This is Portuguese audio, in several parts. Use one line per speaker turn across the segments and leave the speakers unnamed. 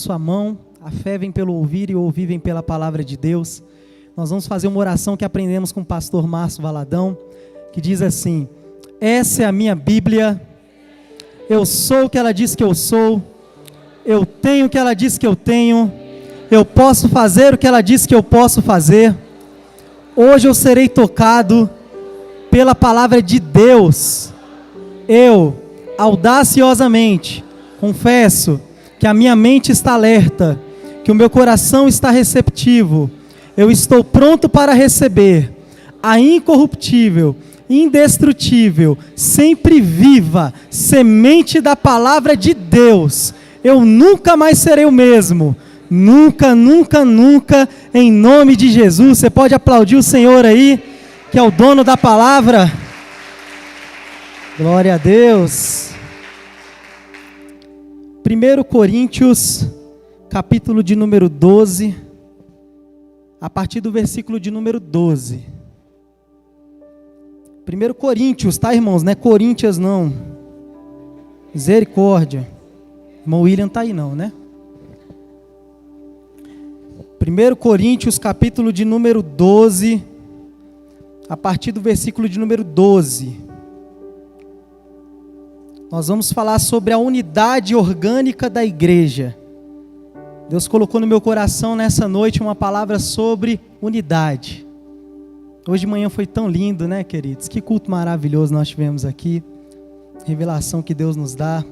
Sua mão, a fé vem pelo ouvir e o ouvir vem pela palavra de Deus. Nós vamos fazer uma oração que aprendemos com o pastor Márcio Valadão, que diz assim: essa é a minha Bíblia, eu sou o que ela diz que eu sou, eu tenho o que ela diz que eu tenho, eu posso fazer o que ela diz que eu posso fazer. Hoje eu serei tocado pela palavra de Deus. Eu, audaciosamente, confesso que a minha mente está alerta, que o meu coração está receptivo. Eu estou pronto para receber a incorruptível, indestrutível, sempre viva semente da palavra de Deus. Eu nunca mais serei o mesmo. Nunca, nunca, nunca, em nome de Jesus. Você pode aplaudir o Senhor aí, que é o dono da palavra. Glória a Deus. 1 Coríntios, capítulo de número 12, a partir do versículo de número 12. 1 Coríntios, tá, irmãos? Não é Coríntias, não. Misericórdia. Irmão William tá aí, não, né? 1 Coríntios, capítulo de número 12, a partir do versículo de número 12. Nós vamos falar sobre a unidade orgânica da igreja. Deus colocou no meu coração nessa noite uma palavra sobre unidade. Hoje de manhã foi tão lindo, né, queridos? Que culto maravilhoso nós tivemos aqui. Revelação que Deus nos dá.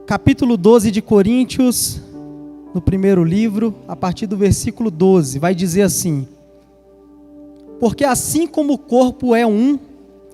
Capítulo 12 de Coríntios, no primeiro livro, a partir do versículo 12, vai dizer assim: porque assim como o corpo é um,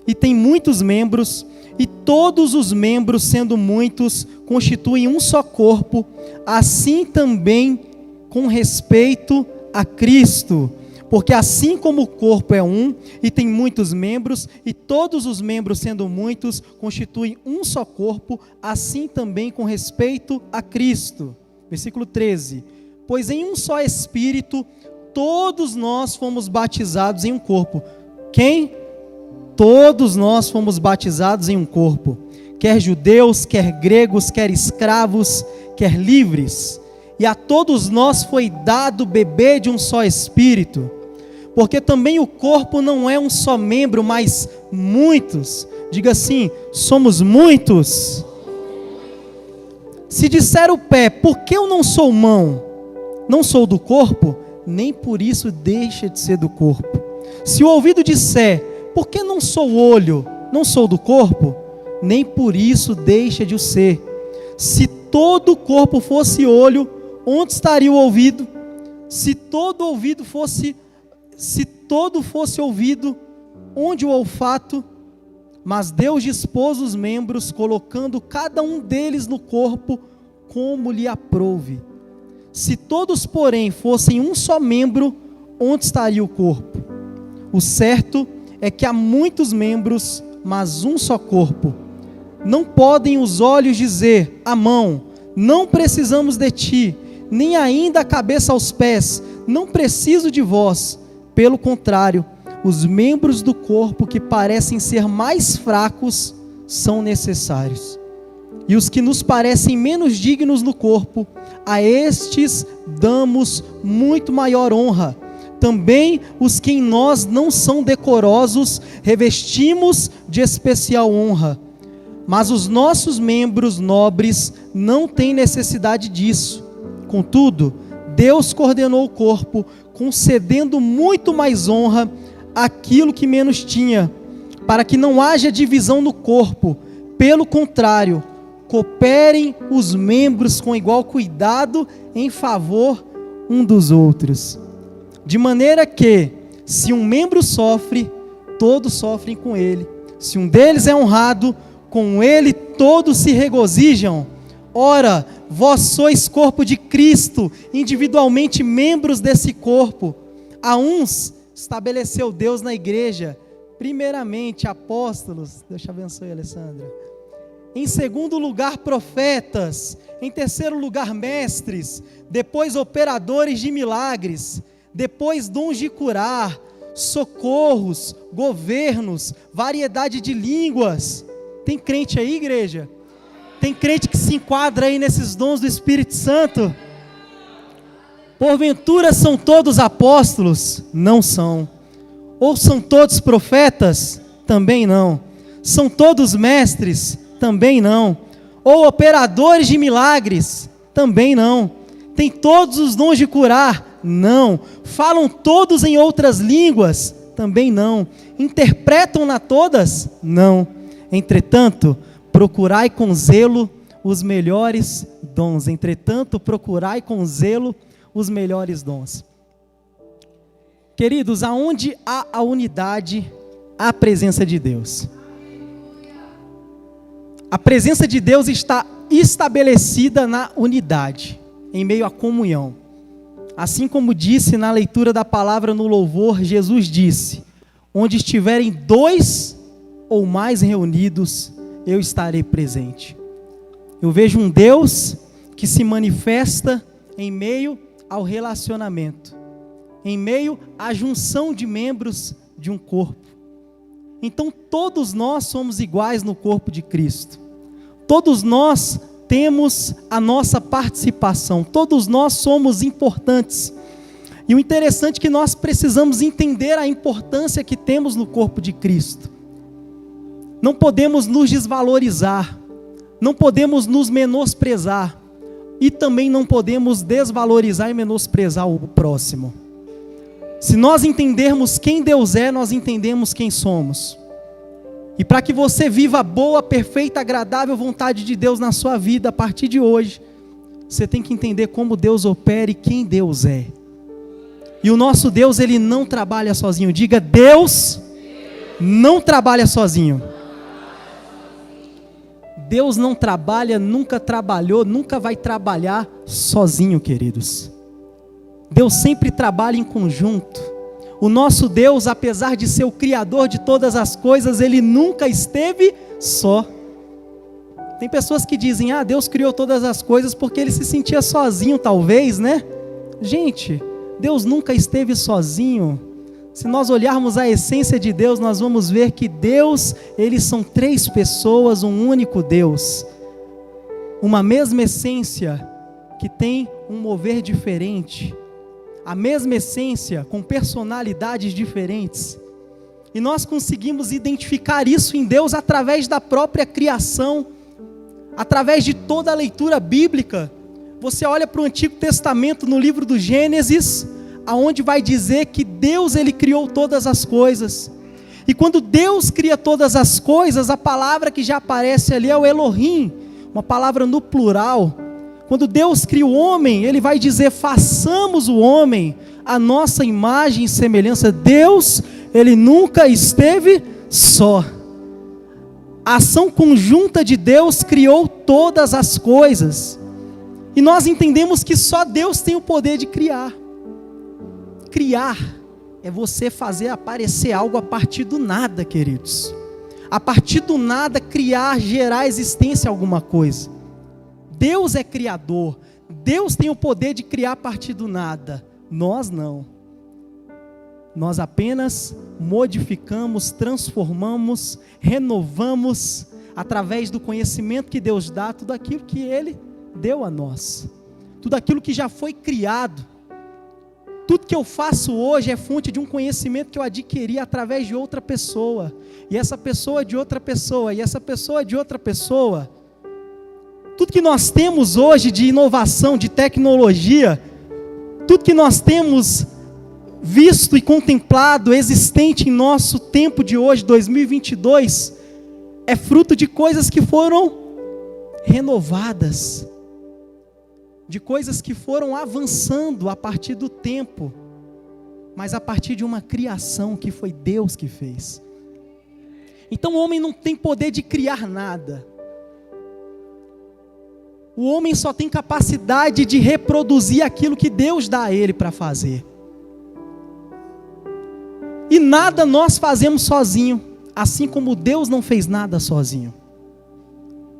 e tem muitos membros, e todos os membros, sendo muitos, constituem um só corpo, assim também com respeito a Cristo. Porque assim como o corpo é um, e tem muitos membros, e todos os membros, sendo muitos, constituem um só corpo, assim também com respeito a Cristo. Versículo 13. Pois em um só Espírito, todos nós fomos batizados em um corpo. Quem? Todos nós fomos batizados em um corpo, quer judeus, quer gregos, quer escravos, quer livres, e a todos nós foi dado beber de um só Espírito, porque também o corpo não é um só membro, mas muitos. Diga assim: somos muitos. Se disser o pé, por que eu não sou mão? Não sou do corpo? Nem por isso deixa de ser do corpo. Se o ouvido disser, por que não sou olho? Não sou do corpo? Nem por isso deixa de o ser. Se todo o corpo fosse olho, onde estaria o ouvido? Se todo fosse ouvido, onde o olfato? Mas Deus dispôs os membros, colocando cada um deles no corpo, como lhe aprouve. Se todos, porém, fossem um só membro, onde estaria o corpo? O certo é que há muitos membros, mas um só corpo. Não podem os olhos dizer à mão, não precisamos de ti, nem ainda a cabeça aos pés, não preciso de vós. Pelo contrário, os membros do corpo que parecem ser mais fracos são necessários. E os que nos parecem menos dignos no corpo, a estes damos muito maior honra. Também os que em nós não são decorosos, revestimos de especial honra. Mas os nossos membros nobres não têm necessidade disso. Contudo, Deus coordenou o corpo, concedendo muito mais honra àquilo que menos tinha, para que não haja divisão no corpo. Pelo contrário, cooperem os membros com igual cuidado em favor um dos outros. De maneira que, se um membro sofre, todos sofrem com ele. Se um deles é honrado, com ele todos se regozijam. Ora, vós sois corpo de Cristo, individualmente membros desse corpo. A uns estabeleceu Deus na igreja, primeiramente apóstolos, Deus te abençoe, Alessandra. Em segundo lugar, profetas. Em terceiro lugar, mestres. Depois, operadores de milagres. Depois, dons de curar, socorros, governos, variedade de línguas. Tem crente aí, igreja? Tem crente que se enquadra aí nesses dons do Espírito Santo? Porventura são todos apóstolos? Não são. Ou são todos profetas? Também não. São todos mestres? Também não. Ou operadores de milagres? Também não. Tem todos os dons de curar? Não. Falam todos em outras línguas? Também não. Interpretam-na todas? Não. Entretanto, procurai com zelo os melhores dons. Entretanto, procurai com zelo os melhores dons. Queridos, aonde há a unidade, há a presença de Deus. A presença de Deus está estabelecida na unidade, em meio à comunhão. Assim como disse na leitura da palavra no louvor, Jesus disse: onde estiverem 2 ou mais reunidos, eu estarei presente. Eu vejo um Deus que se manifesta em meio ao relacionamento, em meio à junção de membros de um corpo. Então todos nós somos iguais no corpo de Cristo. Todos nós temos a nossa participação. Todos nós somos importantes. E o interessante é que nós precisamos entender a importância que temos no corpo de Cristo. Não podemos nos desvalorizar. Não podemos nos menosprezar. E também não podemos desvalorizar e menosprezar o próximo. Se nós entendermos quem Deus é, nós entendemos quem somos. E para que você viva a boa, perfeita, agradável vontade de Deus na sua vida, a partir de hoje, você tem que entender como Deus opera e quem Deus é. E o nosso Deus, Ele não trabalha sozinho. Diga, Deus não trabalha sozinho. Deus não trabalha, nunca trabalhou, nunca vai trabalhar sozinho, queridos. Deus sempre trabalha em conjunto. O nosso Deus, apesar de ser o Criador de todas as coisas, Ele nunca esteve só. Tem pessoas que dizem, Deus criou todas as coisas porque Ele se sentia sozinho, talvez, né? Gente, Deus nunca esteve sozinho. Se nós olharmos a essência de Deus, nós vamos ver que Deus, eles são 3 pessoas, um único Deus. Uma mesma essência que tem um mover diferente. A mesma essência com personalidades diferentes. E nós conseguimos identificar isso em Deus através da própria criação, através de toda a leitura bíblica. Você olha para o Antigo Testamento no livro do Gênesis, aonde vai dizer que Deus, Ele criou todas as coisas. E quando Deus cria todas as coisas, a palavra que já aparece ali é o Elohim, uma palavra no plural. Quando Deus cria o homem, Ele vai dizer, façamos o homem a nossa imagem e semelhança. Deus, Ele nunca esteve só. A ação conjunta de Deus criou todas as coisas. E nós entendemos que só Deus tem o poder de criar. Criar é você fazer aparecer algo a partir do nada, queridos. A partir do nada, criar, gerar existência a alguma coisa. Deus é criador. Deus tem o poder de criar a partir do nada. Nós não. Nós apenas modificamos, transformamos, renovamos, através do conhecimento que Deus dá, tudo aquilo que Ele deu a nós. Tudo aquilo que já foi criado. Tudo que eu faço hoje é fonte de um conhecimento que eu adquiri através de outra pessoa. E essa pessoa de outra pessoa. E essa pessoa de outra pessoa. Tudo que nós temos hoje de inovação, de tecnologia, tudo que nós temos visto e contemplado, existente em nosso tempo de hoje, 2022, é fruto de coisas que foram renovadas, de coisas que foram avançando a partir do tempo, mas a partir de uma criação que foi Deus que fez. Então o homem não tem poder de criar nada. O homem só tem capacidade de reproduzir aquilo que Deus dá a ele para fazer. E nada nós fazemos sozinho, assim como Deus não fez nada sozinho.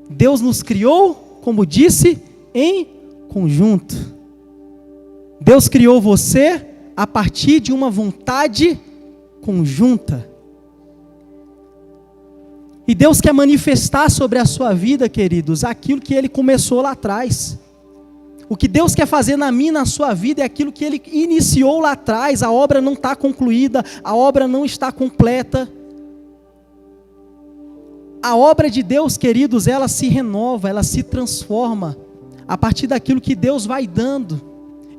Deus nos criou, como disse, em conjunto. Deus criou você a partir de uma vontade conjunta. E Deus quer manifestar sobre a sua vida, queridos, aquilo que Ele começou lá atrás. O que Deus quer fazer na minha e na sua vida é aquilo que Ele iniciou lá atrás. A obra não está concluída, a obra não está completa. A obra de Deus, queridos, ela se renova, ela se transforma a partir daquilo que Deus vai dando.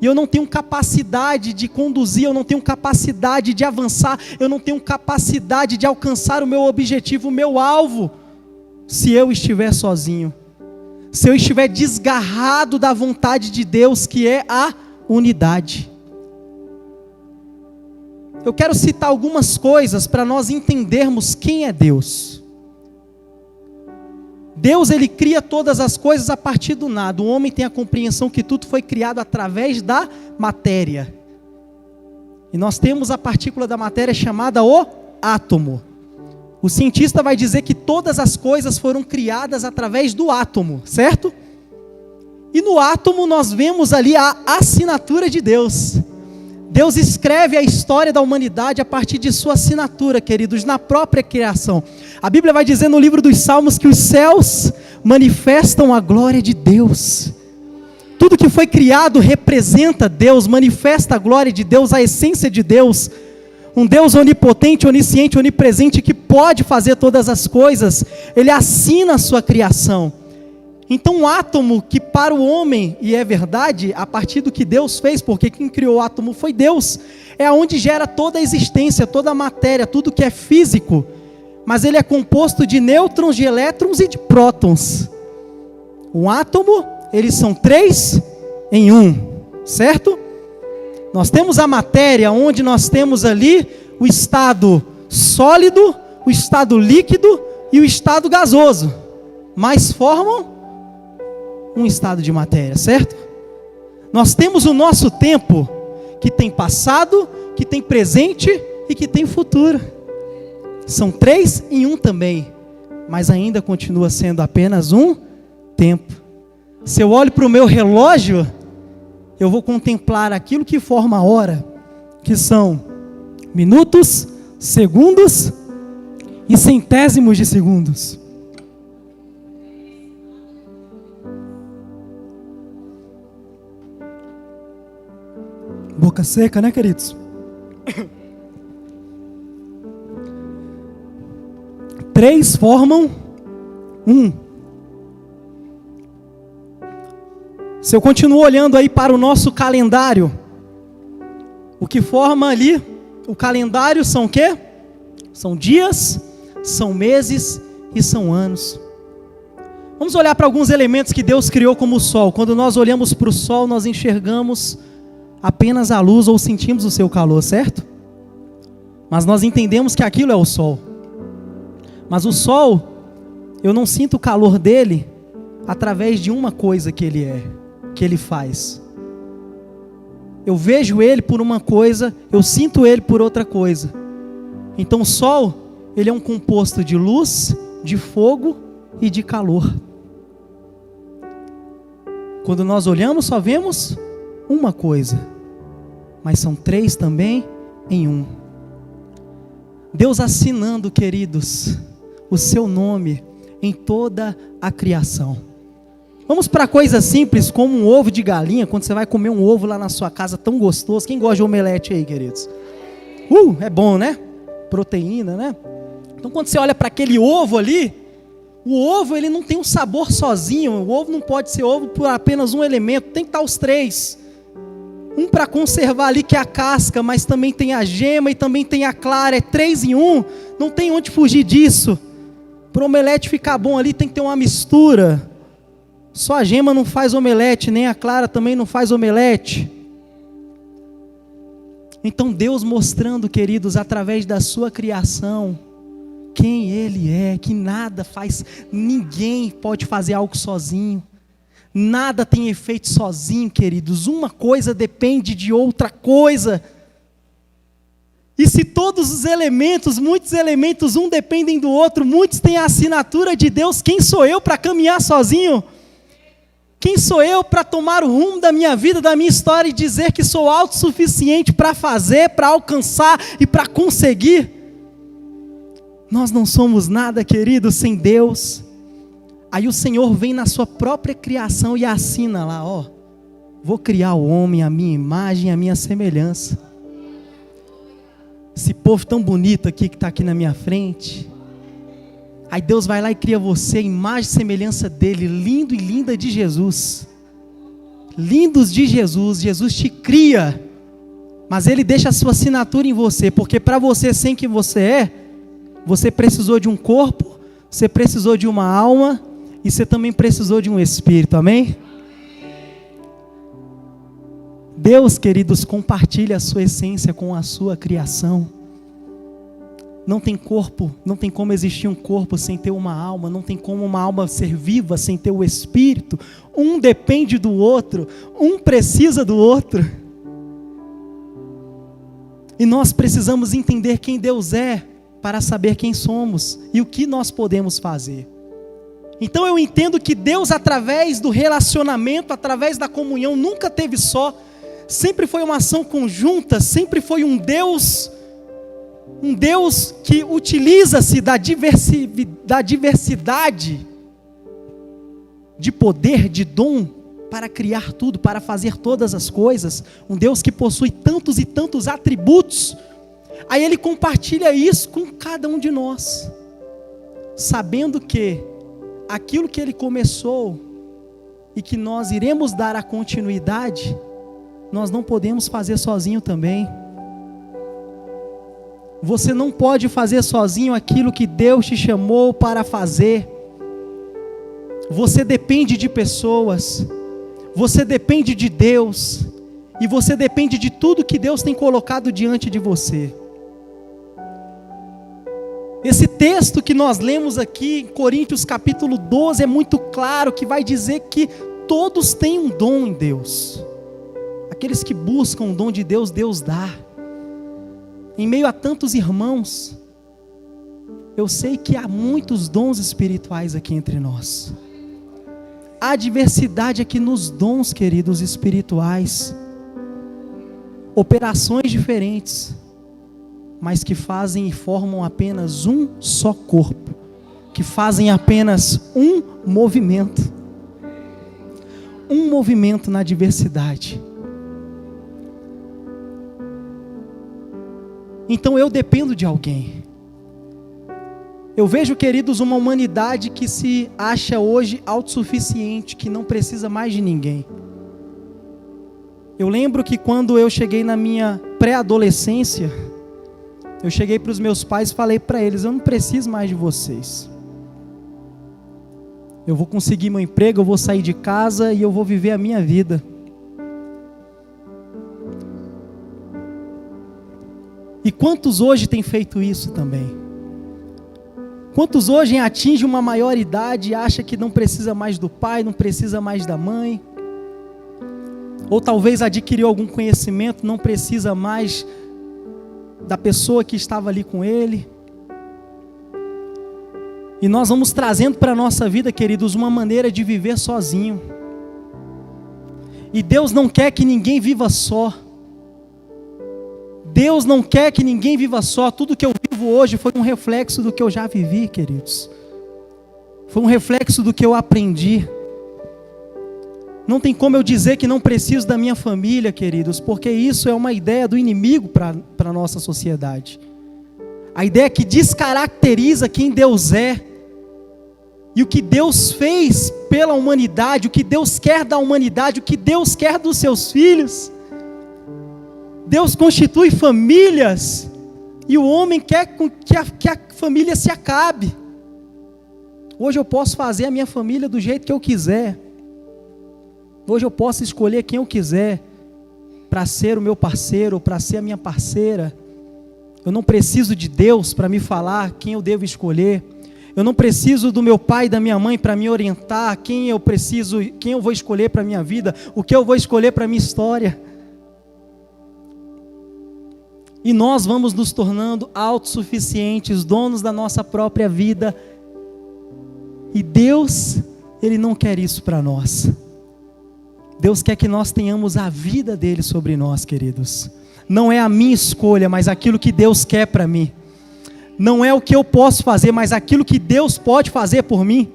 E eu não tenho capacidade de conduzir, eu não tenho capacidade de avançar, eu não tenho capacidade de alcançar o meu objetivo, o meu alvo, se eu estiver sozinho. Se eu estiver desgarrado da vontade de Deus, que é a unidade. Eu quero citar algumas coisas para nós entendermos quem é Deus. Deus, Ele cria todas as coisas a partir do nada. O homem tem a compreensão que tudo foi criado através da matéria. E nós temos a partícula da matéria chamada o átomo. O cientista vai dizer que todas as coisas foram criadas através do átomo, certo? E no átomo nós vemos ali a assinatura de Deus. Deus escreve a história da humanidade a partir de sua assinatura, queridos, na própria criação. A Bíblia vai dizer no livro dos Salmos que os céus manifestam a glória de Deus. Tudo que foi criado representa Deus, manifesta a glória de Deus, a essência de Deus. Um Deus onipotente, onisciente, onipresente, que pode fazer todas as coisas. Ele assina a sua criação. Então um átomo que para o homem, e é verdade, a partir do que Deus fez, porque quem criou o átomo foi Deus, é onde gera toda a existência, toda a matéria, tudo que é físico. Mas ele é composto de nêutrons, de elétrons e de prótons. Um átomo, eles são 3 em 1, certo? Nós temos a matéria, onde nós temos ali o estado sólido, o estado líquido e o estado gasoso. Mas formam um estado de matéria, certo? Nós temos o nosso tempo, que tem passado, que tem presente e que tem futuro. São 3 em 1 também, mas ainda continua sendo apenas um tempo. Se eu olho para o meu relógio, eu vou contemplar aquilo que forma a hora, que são minutos, segundos e centésimos de segundos. Boca seca, né, queridos? 3 formam 1. Se eu continuo olhando aí para o nosso calendário, o que forma ali o calendário são o quê? São dias, são meses e são anos. Vamos olhar para alguns elementos que Deus criou como o sol. Quando nós olhamos para o sol, nós enxergamos apenas a luz ou sentimos o seu calor, certo? Mas nós entendemos que aquilo é o sol. Mas o sol, eu não sinto o calor dele através de uma coisa que ele é, que ele faz. Eu vejo ele por uma coisa, eu sinto ele por outra coisa. Então o sol, ele é um composto de luz, de fogo e de calor. Quando nós olhamos, só vemos uma coisa, mas são 3 também em 1. Deus assinando, queridos, o seu nome em toda a criação. Vamos para coisas simples, como um ovo de galinha. Quando você vai comer um ovo lá na sua casa, tão gostoso. Quem gosta de omelete aí, queridos? É bom, né? Proteína, né? Então quando você olha para aquele ovo ali, o ovo, ele não tem um sabor sozinho. O ovo não pode ser ovo por apenas um elemento, tem que estar os 3. Um para conservar ali, que é a casca, mas também tem a gema e também tem a clara. É 3 em 1, não tem onde fugir disso. Para o omelete ficar bom ali, tem que ter uma mistura. Só a gema não faz omelete, nem a clara também não faz omelete. Então Deus mostrando, queridos, através da sua criação, quem Ele é, que nada faz, ninguém pode fazer algo sozinho. Nada tem efeito sozinho, queridos. Uma coisa depende de outra coisa. E se todos os elementos, muitos elementos, um dependem do outro, muitos têm a assinatura de Deus, quem sou eu para caminhar sozinho? Quem sou eu para tomar o rumo da minha vida, da minha história e dizer que sou autossuficiente para fazer, para alcançar e para conseguir? Nós não somos nada, queridos, sem Deus. Aí o Senhor vem na sua própria criação e assina lá, ó, vou criar o homem à minha imagem, à minha semelhança. Esse povo tão bonito aqui que está aqui na minha frente. Aí Deus vai lá e cria você, a imagem e semelhança dele, lindo e linda de Jesus. Lindos de Jesus, Jesus te cria, mas Ele deixa a sua assinatura em você, porque para você ser quem você é, você precisou de um corpo, você precisou de uma alma, e você também precisou de um espírito, amém? Deus, queridos, compartilha a sua essência com a sua criação. Não tem corpo, não tem como existir um corpo sem ter uma alma, não tem como uma alma ser viva sem ter o espírito. Um depende do outro, um precisa do outro. E nós precisamos entender quem Deus é para saber quem somos e o que nós podemos fazer. Então eu entendo que Deus, através do relacionamento, através da comunhão, nunca teve só, sempre foi uma ação conjunta, sempre foi um Deus que utiliza-se da diversidade de poder, de dom, para criar tudo, para fazer todas as coisas. Um Deus que possui tantos e tantos atributos. Aí Ele compartilha isso com cada um de nós, sabendo que aquilo que Ele começou e que nós iremos dar a continuidade, nós não podemos fazer sozinho também. Você não pode fazer sozinho aquilo que Deus te chamou para fazer. Você depende de pessoas, você depende de Deus, e você depende de tudo que Deus tem colocado diante de você. Esse texto que nós lemos aqui, em Coríntios capítulo 12, é muito claro, que vai dizer que todos têm um dom em Deus. Aqueles que buscam o dom de Deus, Deus dá. Em meio a tantos irmãos, eu sei que há muitos dons espirituais aqui entre nós. Há diversidade aqui nos dons, queridos, espirituais. Operações diferentes, mas que fazem e formam apenas um só corpo, que fazem apenas um movimento na diversidade. Então eu dependo de alguém. Eu vejo, queridos, uma humanidade que se acha hoje autossuficiente, que não precisa mais de ninguém. Eu lembro que quando eu cheguei na minha pré-adolescência, eu cheguei para os meus pais e falei para eles: eu não preciso mais de vocês. Eu vou conseguir meu emprego, eu vou sair de casa e eu vou viver a minha vida. E quantos hoje têm feito isso também? Quantos hoje atingem uma maior idade e acham que não precisa mais do pai, não precisa mais da mãe? Ou talvez adquiriu algum conhecimento, não precisa mais da pessoa que estava ali com ele. E nós vamos trazendo para a nossa vida, queridos, uma maneira de viver sozinho. E Deus não quer que ninguém viva só. Deus não quer que ninguém viva só. Tudo que eu vivo hoje foi um reflexo do que eu já vivi, queridos. Foi um reflexo do que eu aprendi. Não tem como eu dizer que não preciso da minha família, queridos, porque isso é uma ideia do inimigo para a nossa sociedade. A ideia que descaracteriza quem Deus é. E o que Deus fez pela humanidade, o que Deus quer da humanidade, o que Deus quer dos seus filhos. Deus constitui famílias e o homem quer que a família se acabe. Hoje eu posso fazer a minha família do jeito que eu quiser. Hoje eu posso escolher quem eu quiser para ser o meu parceiro ou para ser a minha parceira. Eu não preciso de Deus para me falar quem eu devo escolher. Eu não preciso do meu pai e da minha mãe para me orientar quem eu vou escolher para a minha vida, o que eu vou escolher para a minha história. E nós vamos nos tornando autossuficientes, donos da nossa própria vida. E Deus, Ele não quer isso para nós. Deus quer que nós tenhamos a vida dEle sobre nós, queridos. Não é a minha escolha, mas aquilo que Deus quer para mim. não é o que eu posso fazer, mas aquilo que Deus pode fazer por mim.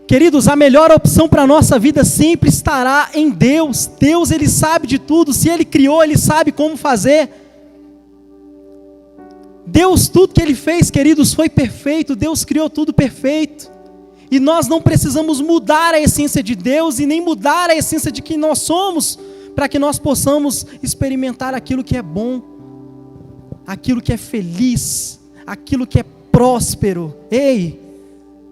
Queridos, a melhor opção para a nossa vida sempre estará em Deus. Deus, Ele sabe de tudo. Se Ele criou, Ele sabe como fazer. Deus, tudo que Ele fez, queridos, foi perfeito. Deus criou tudo perfeito. E nós não precisamos mudar a essência de Deus e nem mudar a essência de quem nós somos, para que nós possamos experimentar aquilo que é bom, aquilo que é feliz, aquilo que é próspero. Ei!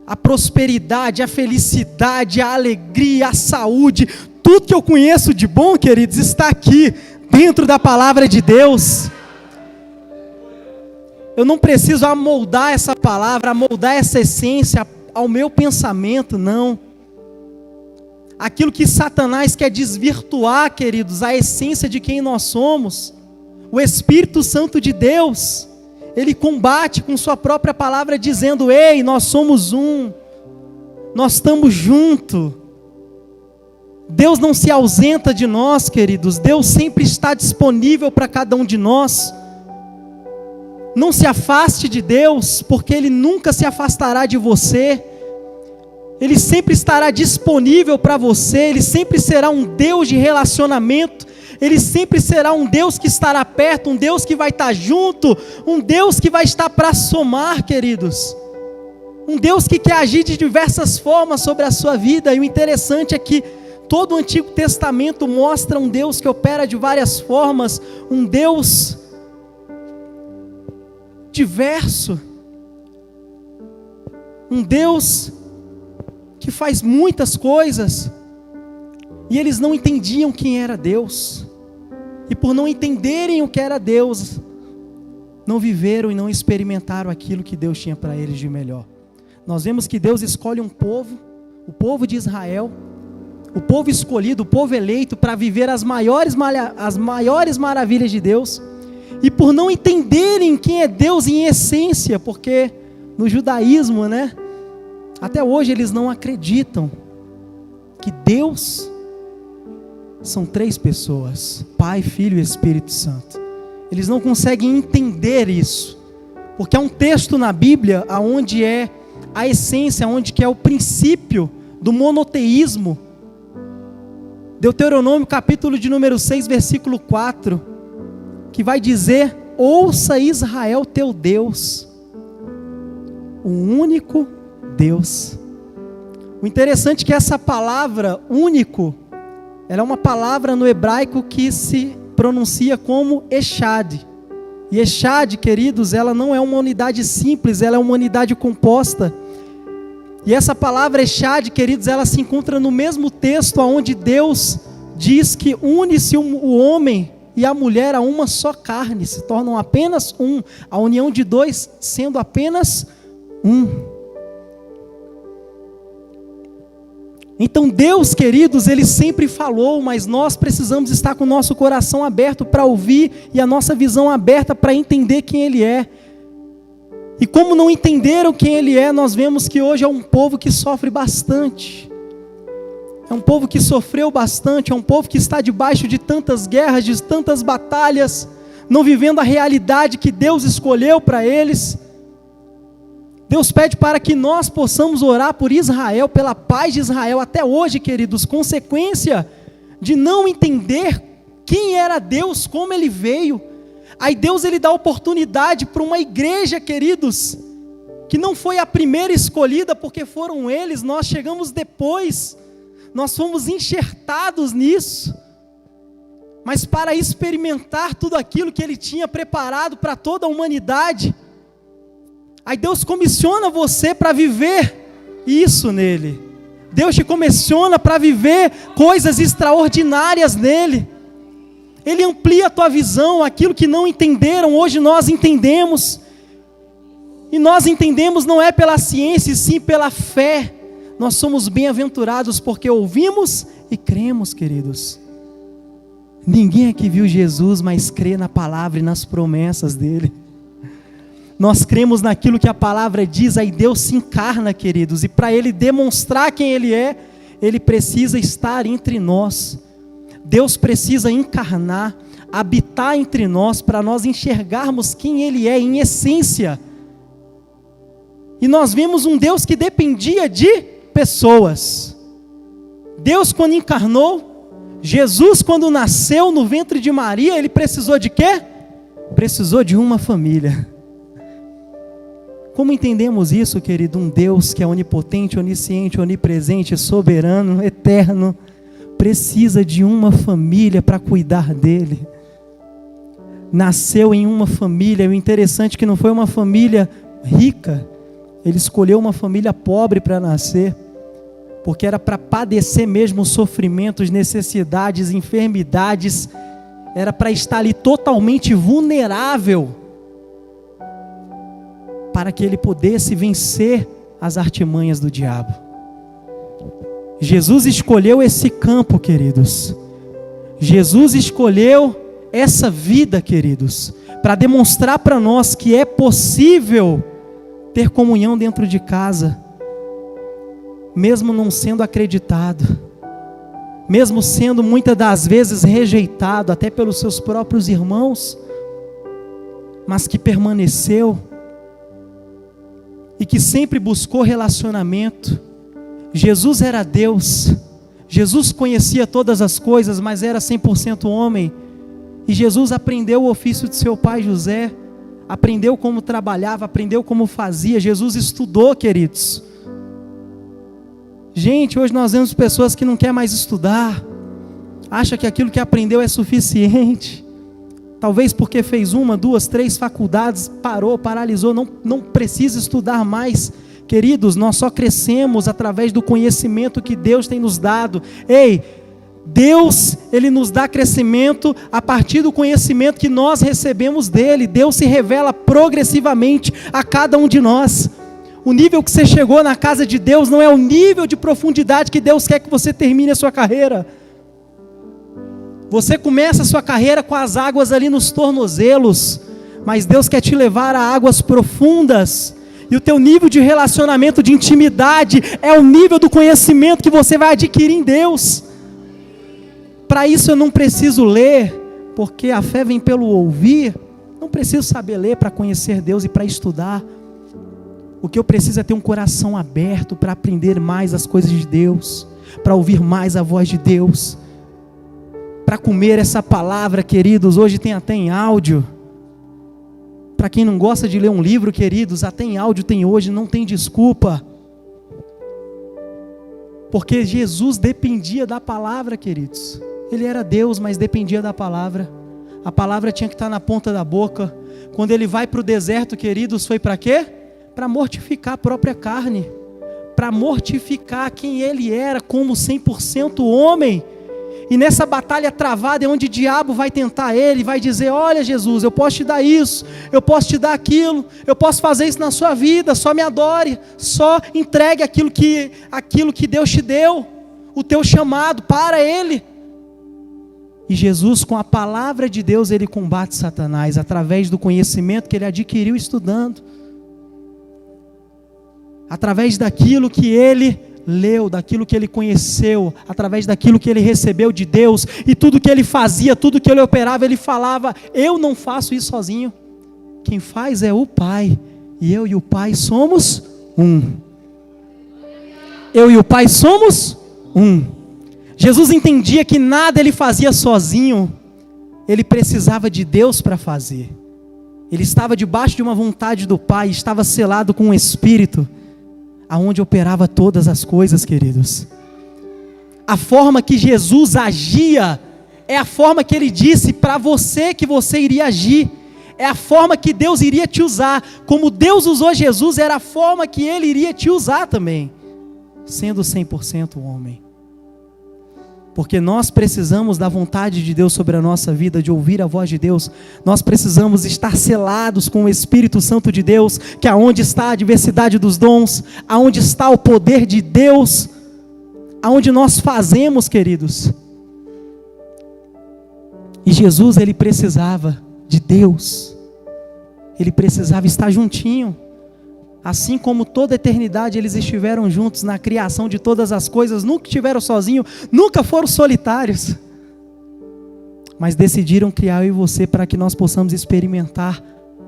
A prosperidade, a felicidade, a alegria, a saúde, tudo que eu conheço de bom, queridos, está aqui, dentro da palavra de Deus. Eu não preciso amoldar essa palavra, amoldar essa essência ao meu pensamento, não. Aquilo que Satanás quer desvirtuar, queridos, a essência de quem nós somos, o Espírito Santo de Deus, Ele combate com sua própria palavra dizendo: ei, nós somos um, nós estamos juntos. Deus não se ausenta de nós, queridos. Deus sempre está disponível para cada um de nós. Não se afaste de Deus, porque Ele nunca se afastará de você. Ele sempre estará disponível para você. Ele sempre será um Deus de relacionamento. Ele sempre será um Deus que estará perto, um Deus que vai estar junto, um Deus que vai estar para somar, queridos. Um Deus que quer agir de diversas formas sobre a sua vida. E o interessante é que todo o Antigo Testamento mostra um Deus que opera de várias formas, um Deus diverso, um Deus que faz muitas coisas. E eles não entendiam quem era Deus. E por não entenderem o que era Deus, não viveram e não experimentaram aquilo que Deus tinha para eles de melhor. Nós vemos que Deus escolhe um povo, o povo de Israel, o povo escolhido, o povo eleito para viver as maiores maravilhas de Deus. E por não entenderem quem é Deus em essência, porque no judaísmo, né, até hoje eles não acreditam que Deus são 3 pessoas, Pai, Filho e Espírito Santo. Eles não conseguem entender isso, porque há um texto na Bíblia onde é a essência, onde que é o princípio do monoteísmo. Deuteronômio capítulo de número 6, versículo 4, que vai dizer: ouça Israel teu Deus, o único Deus. O interessante é que essa palavra único, ela é uma palavra no hebraico que se pronuncia como Echad. E Echad, queridos, ela não é uma unidade simples, ela é uma unidade composta. E essa palavra Echad, queridos, ela se encontra no mesmo texto onde Deus diz que une-se o homem e a mulher a uma só carne, se tornam apenas um, a união de 2 sendo apenas um. Então Deus, queridos, Ele sempre falou, mas nós precisamos estar com o nosso coração aberto para ouvir e a nossa visão aberta para entender quem Ele é. E como não entenderam quem Ele é, nós vemos que hoje é um povo que sofre bastante. É um povo que sofreu bastante, é um povo que está debaixo de tantas guerras, de tantas batalhas, não vivendo a realidade que Deus escolheu para eles. Deus pede para que nós possamos orar por Israel, pela paz de Israel. Até hoje, queridos, consequência de não entender quem era Deus, como Ele veio. Aí Deus, Ele dá oportunidade para uma igreja, queridos, que não foi a primeira escolhida, porque foram eles, nós chegamos depois, nós fomos enxertados nisso. Mas para experimentar tudo aquilo que Ele tinha preparado para toda a humanidade, aí Deus comissiona você para viver isso nele. Deus te comissiona para viver coisas extraordinárias nele. Ele amplia a tua visão, aquilo que não entenderam, hoje nós entendemos. E nós entendemos não é pela ciência, e sim pela fé. Nós somos bem-aventurados porque ouvimos e cremos, queridos. Ninguém aqui viu Jesus, mas crê na palavra e nas promessas dele. Nós cremos naquilo que a palavra diz, aí Deus se encarna, queridos, e para Ele demonstrar quem Ele é, Ele precisa estar entre nós. Deus precisa encarnar, habitar entre nós, para nós enxergarmos quem Ele é em essência. E nós vimos um Deus que dependia de pessoas. Deus, quando encarnou, Jesus, quando nasceu no ventre de Maria, Ele precisou de quê? Precisou de uma família. Como entendemos isso, querido? Um Deus que é onipotente, onisciente, onipresente, soberano, eterno, precisa de uma família para cuidar dele. Nasceu em uma família. O interessante é que não foi uma família rica. Ele escolheu uma família pobre para nascer, porque era para padecer mesmo sofrimentos, necessidades, enfermidades. Era para estar ali totalmente vulnerável, para que ele pudesse vencer as artimanhas do diabo. Jesus escolheu esse campo, queridos. Jesus escolheu essa vida, queridos, para demonstrar para nós que é possível ter comunhão dentro de casa, mesmo não sendo acreditado, mesmo sendo muitas das vezes rejeitado, até pelos seus próprios irmãos, mas que permaneceu, e que sempre buscou relacionamento. Jesus era Deus, Jesus conhecia todas as coisas, mas era 100% homem, e Jesus aprendeu o ofício de seu pai José, aprendeu como trabalhava, aprendeu como fazia. Jesus estudou, queridos. Gente, hoje nós vemos pessoas que não querem mais estudar, acha que aquilo que aprendeu é suficiente, talvez porque fez 1, 2, 3 faculdades, paralisou, não precisa estudar mais. Queridos, nós só crescemos através do conhecimento que Deus tem nos dado. Ei, Deus, Ele nos dá crescimento a partir do conhecimento que nós recebemos dEle. Deus se revela progressivamente a cada um de nós. O nível que você chegou na casa de Deus não é o nível de profundidade que Deus quer que você termine a sua carreira. Você começa a sua carreira com as águas ali nos tornozelos, mas Deus quer te levar a águas profundas. E o teu nível de relacionamento, de intimidade, é o nível do conhecimento que você vai adquirir em Deus. Para isso eu não preciso ler, porque a fé vem pelo ouvir. Não preciso saber ler para conhecer Deus e para estudar. O que eu preciso é ter um coração aberto para aprender mais as coisas de Deus, para ouvir mais a voz de Deus, para comer essa palavra, queridos. Hoje tem até em áudio. Para quem não gosta de ler um livro, queridos, até em áudio tem hoje, não tem desculpa. Porque Jesus dependia da palavra, queridos. Ele era Deus, mas dependia da palavra. A palavra tinha que estar na ponta da boca. Quando ele vai para o deserto, queridos, foi para quê? Para mortificar a própria carne. Para mortificar quem ele era como 100% homem. E nessa batalha travada é onde o diabo vai tentar ele, vai dizer: olha Jesus, eu posso te dar isso, eu posso te dar aquilo, eu posso fazer isso na sua vida, só me adore, só entregue aquilo que Deus te deu, o teu chamado para ele. E Jesus, com a palavra de Deus, ele combate Satanás, através do conhecimento que ele adquiriu estudando, através daquilo que ele leu, daquilo que ele conheceu, através daquilo que ele recebeu de Deus, e tudo que ele fazia, tudo que ele operava, ele falava: eu não faço isso sozinho, quem faz é o Pai, e eu e o Pai somos um. Eu e o Pai somos um. Jesus entendia que nada ele fazia sozinho, ele precisava de Deus para fazer. Ele estava debaixo de uma vontade do Pai, estava selado com o Espírito, aonde operava todas as coisas, queridos. A forma que Jesus agia é a forma que ele disse para você que você iria agir. É a forma que Deus iria te usar. Como Deus usou Jesus, era a forma que ele iria te usar também, sendo 100% homem. Porque nós precisamos da vontade de Deus sobre a nossa vida, de ouvir a voz de Deus. Nós precisamos estar selados com o Espírito Santo de Deus, que é onde está a diversidade dos dons, aonde está o poder de Deus, aonde nós fazemos, queridos. E Jesus, ele precisava de Deus, ele precisava estar juntinho. Assim como toda a eternidade eles estiveram juntos na criação de todas as coisas, nunca estiveram sozinhos, nunca foram solitários. mas decidiram criar eu e você para que nós possamos experimentar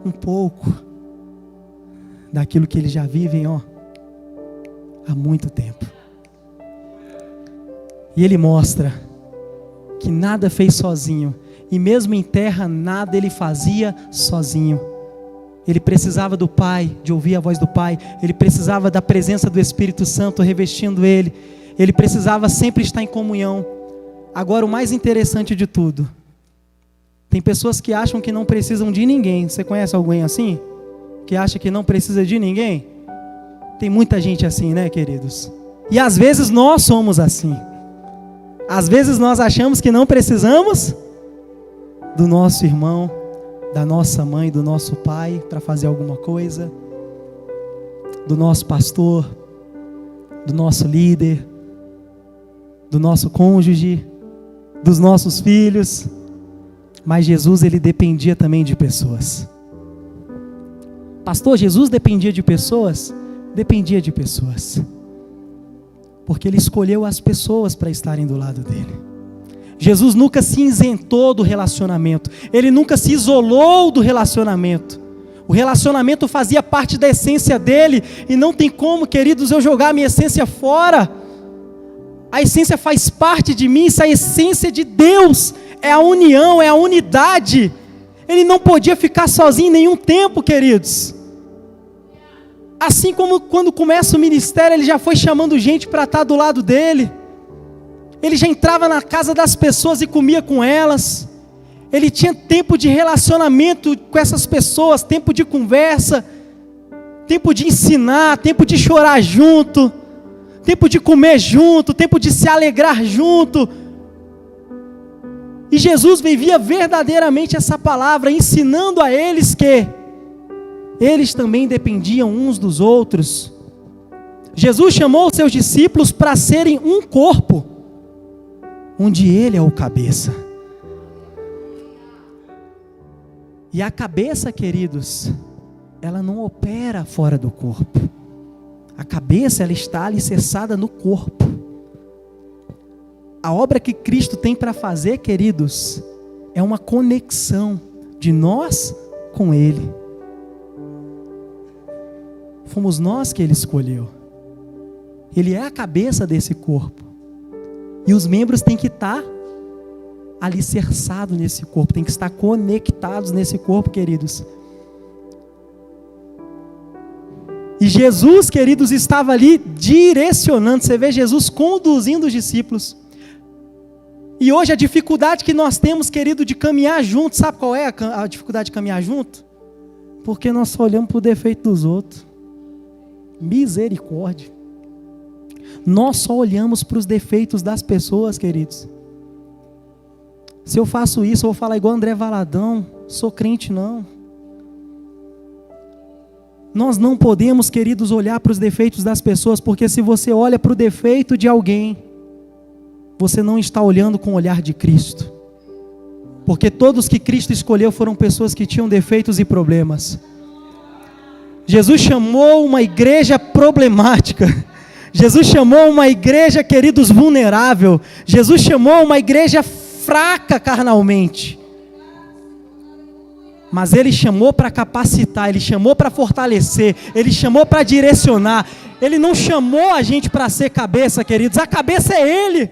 um pouco daquilo que eles já vivem, há muito tempo. E ele mostra que nada fez sozinho, e mesmo em terra nada ele fazia sozinho. Ele precisava do Pai, de ouvir a voz do Pai. Ele precisava da presença do Espírito Santo revestindo ele. Ele precisava sempre estar em comunhão. Agora, o mais interessante de tudo, tem pessoas que acham que não precisam de ninguém. Você conhece alguém assim? Que acha que não precisa de ninguém? Tem muita gente assim, né, queridos? E às vezes nós somos assim. Às vezes nós achamos que não precisamos do nosso irmão, da nossa mãe, do nosso pai para fazer alguma coisa, do nosso pastor, do nosso líder, do nosso cônjuge, dos nossos filhos. Mas Jesus, ele dependia também de pessoas. Pastor, Jesus dependia de pessoas? Dependia de pessoas. Porque ele escolheu as pessoas para estarem do lado dele. Jesus nunca se isentou do relacionamento. Ele nunca se isolou do relacionamento. O relacionamento fazia parte da essência dele. E não tem como, queridos, eu jogar a minha essência fora. A essência faz parte de mim. Isso é a essência de Deus. É a união, é a unidade. Ele não podia ficar sozinho em nenhum tempo, queridos. Assim como quando começa o ministério, ele já foi chamando gente para estar do lado dele. Ele já entrava na casa das pessoas e comia com elas. Ele tinha tempo de relacionamento com essas pessoas, tempo de conversa, tempo de ensinar, tempo de chorar junto, tempo de comer junto, tempo de se alegrar junto. E Jesus vivia verdadeiramente essa palavra, ensinando a eles que eles também dependiam uns dos outros. Jesus chamou os seus discípulos para serem um corpo, onde ele é o cabeça. E a cabeça, queridos, ela não opera fora do corpo. A cabeça, ela está alicerçada no corpo. A obra que Cristo tem para fazer, queridos, é uma conexão de nós com Ele. Fomos nós que Ele escolheu. Ele é a cabeça desse corpo. E os membros têm que estar alicerçados nesse corpo, têm que estar conectados nesse corpo, queridos. E Jesus, queridos, estava ali direcionando. Você vê Jesus conduzindo os discípulos. E hoje a dificuldade que nós temos, querido, de caminhar junto, sabe qual é a dificuldade de caminhar junto? Porque nós só olhamos para o defeito dos outros. Misericórdia. Nós só olhamos para os defeitos das pessoas, queridos. Se eu faço isso, eu vou falar igual André Valadão, sou crente não. Nós não podemos, queridos, olhar para os defeitos das pessoas, porque se você olha para o defeito de alguém, você não está olhando com o olhar de Cristo. Porque todos que Cristo escolheu foram pessoas que tinham defeitos e problemas. Jesus chamou uma igreja problemática. Jesus chamou uma igreja, queridos, vulnerável. Jesus chamou uma igreja fraca carnalmente. Mas Ele chamou para capacitar, Ele chamou para fortalecer, Ele chamou para direcionar. Ele não chamou a gente para ser cabeça, queridos. A cabeça é Ele.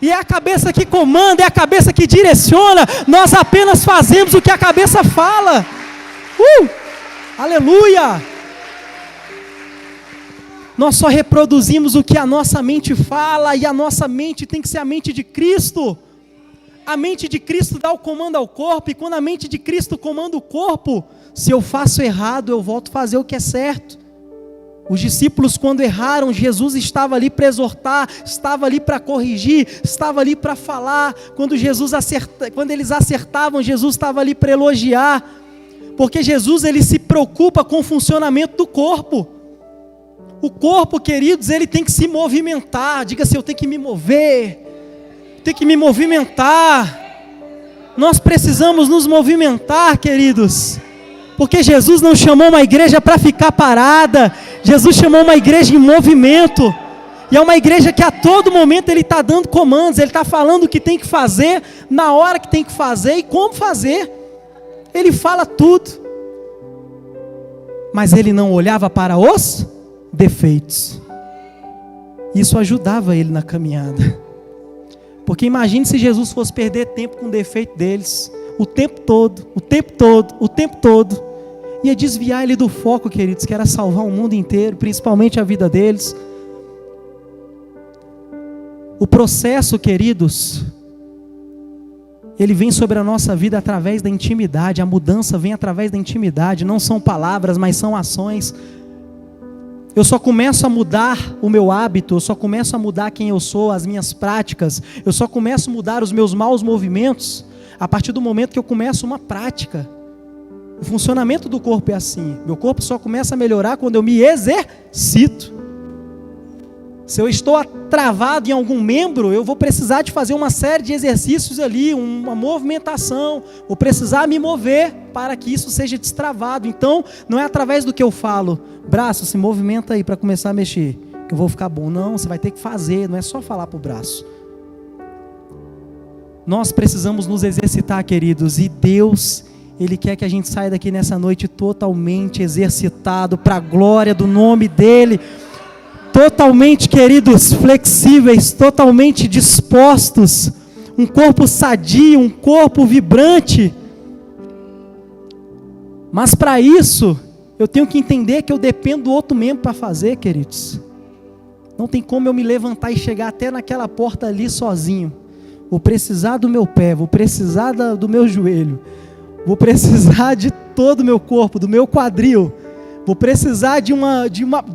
E é a cabeça que comanda, é a cabeça que direciona. Nós apenas fazemos o que a cabeça fala. Aleluia! Nós só reproduzimos o que a nossa mente fala, e a nossa mente tem que ser a mente de Cristo. A mente de Cristo dá o comando ao corpo, e quando a mente de Cristo comanda o corpo, se eu faço errado, eu volto a fazer o que é certo. Os discípulos, quando erraram, Jesus estava ali para exortar, estava ali para corrigir, estava ali para falar. Quando eles acertavam, Jesus estava ali para elogiar. Porque Jesus, ele se preocupa com o funcionamento do corpo. O corpo, queridos, ele tem que se movimentar. Diga assim, eu tenho que me mover. Tenho que me movimentar. Nós precisamos nos movimentar, queridos. Porque Jesus não chamou uma igreja para ficar parada. Jesus chamou uma igreja em movimento. E é uma igreja que a todo momento Ele está dando comandos, Ele está falando o que tem que fazer, na hora que tem que fazer e como fazer. Ele fala tudo. Mas Ele não olhava para os defeitos. Isso ajudava Ele na caminhada. Porque imagine se Jesus fosse perder tempo com o defeito deles, o tempo todo, o tempo todo, o tempo todo. Ia desviar Ele do foco, queridos, que era salvar o mundo inteiro, principalmente a vida deles. O processo, queridos, ele vem sobre a nossa vida através da intimidade. A mudança vem através da intimidade. Não são palavras, mas são ações. Eu só começo a mudar o meu hábito, eu só começo a mudar quem eu sou, as minhas práticas, eu só começo a mudar os meus maus movimentos a partir do momento que eu começo uma prática. O funcionamento do corpo é assim. Meu corpo só começa a melhorar quando eu me exercito. Se eu estou travado em algum membro, eu vou precisar de fazer uma série de exercícios ali, uma movimentação, vou precisar me mover para que isso seja destravado. Então, não é através do que eu falo, braço, se movimenta aí para começar a mexer, que eu vou ficar bom. Não, você vai ter que fazer, não é só falar para o braço. Nós precisamos nos exercitar, queridos, e Deus, Ele quer que a gente saia daqui nessa noite totalmente exercitado para a glória do nome dEle. Totalmente, queridos, flexíveis, totalmente dispostos, um corpo sadio, um corpo vibrante. Mas para isso, eu tenho que entender que eu dependo do outro membro para fazer, queridos. Não tem como eu me levantar e chegar até naquela porta ali sozinho. Vou precisar do meu pé, vou precisar do meu joelho, vou precisar de todo o meu corpo, do meu quadril. Vou precisar de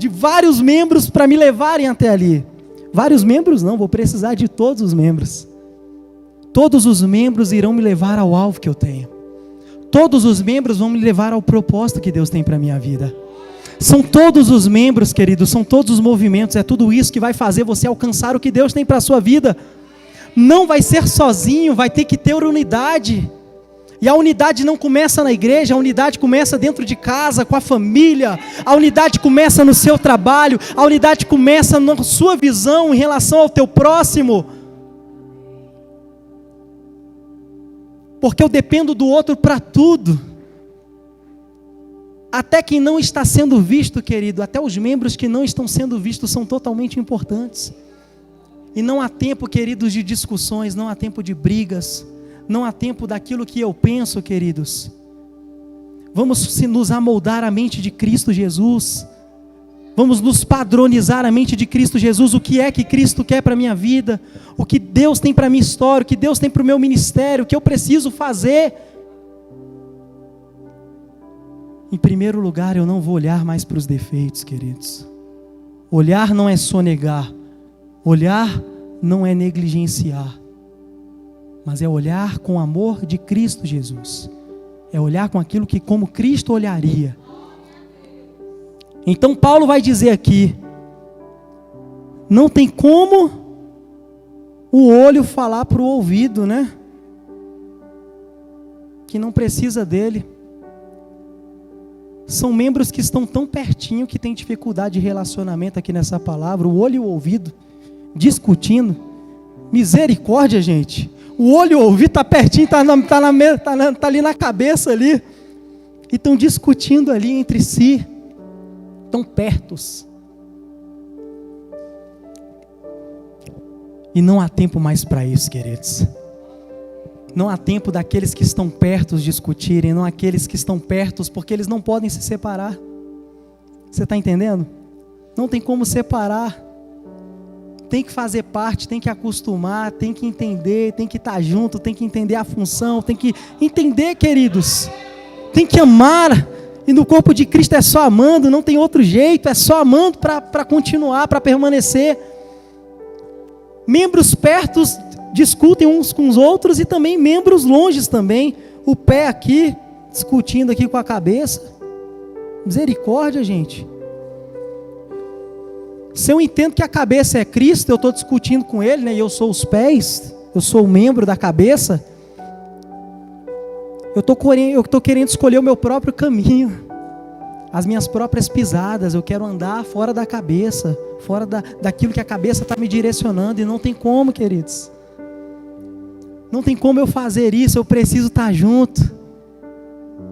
vários membros para me levarem até ali. Vários membros não, vou precisar de todos os membros. Todos os membros irão me levar ao alvo que eu tenho. Todos os membros vão me levar ao propósito que Deus tem para a minha vida. São todos os membros, queridos, são todos os movimentos, é tudo isso que vai fazer você alcançar o que Deus tem para a sua vida. Não vai ser sozinho, vai ter que ter unidade. E a unidade não começa na igreja, a unidade começa dentro de casa, com a família. A unidade começa no seu trabalho, a unidade começa na sua visão em relação ao teu próximo. Porque eu dependo do outro para tudo. Até quem não está sendo visto, querido, até os membros que não estão sendo vistos são totalmente importantes. E não há tempo, queridos, de discussões, não há tempo de brigas. Não há tempo daquilo que eu penso, queridos. Vamos nos amoldar a mente de Cristo Jesus. Vamos nos padronizar a mente de Cristo Jesus. O que é que Cristo quer para a minha vida? O que Deus tem para a minha história? O que Deus tem para o meu ministério? O que eu preciso fazer? Em primeiro lugar, eu não vou olhar mais para os defeitos, queridos. Olhar não é sonegar. Olhar não é negligenciar. Mas é olhar com o amor de Cristo Jesus. É olhar com aquilo que como Cristo olharia. Então Paulo vai dizer aqui, não tem como o olho falar para o ouvido, né? Que não precisa dele. São membros que estão tão pertinho que tem dificuldade de relacionamento aqui nessa palavra. O olho e o ouvido discutindo. Misericórdia, gente. O olho e o ouvido está pertinho, está ali na cabeça ali. E estão discutindo ali entre si. Estão pertos. E não há tempo mais para isso, queridos. Não há tempo daqueles que estão pertos discutirem, não aqueles que estão pertos, porque eles não podem se separar. Você está entendendo? Não tem como separar. Tem que fazer parte, tem que acostumar, tem que entender, tem que estar junto, tem que entender a função, tem que entender, queridos. Tem que amar. E no corpo de Cristo é só amando, não tem outro jeito, é só amando para continuar, para permanecer. Membros perto discutem uns com os outros e também membros longe também. O pé aqui, discutindo aqui com a cabeça. Misericórdia, gente. Se eu entendo que a cabeça é Cristo, eu estou discutindo com Ele, né? E eu sou os pés, eu sou o membro da cabeça. Eu estou querendo escolher o meu próprio caminho. as minhas próprias pisadas, eu quero andar fora da cabeça, fora daquilo que a cabeça está me direcionando, e não tem como, queridos. Não tem como eu fazer isso, eu preciso estar junto.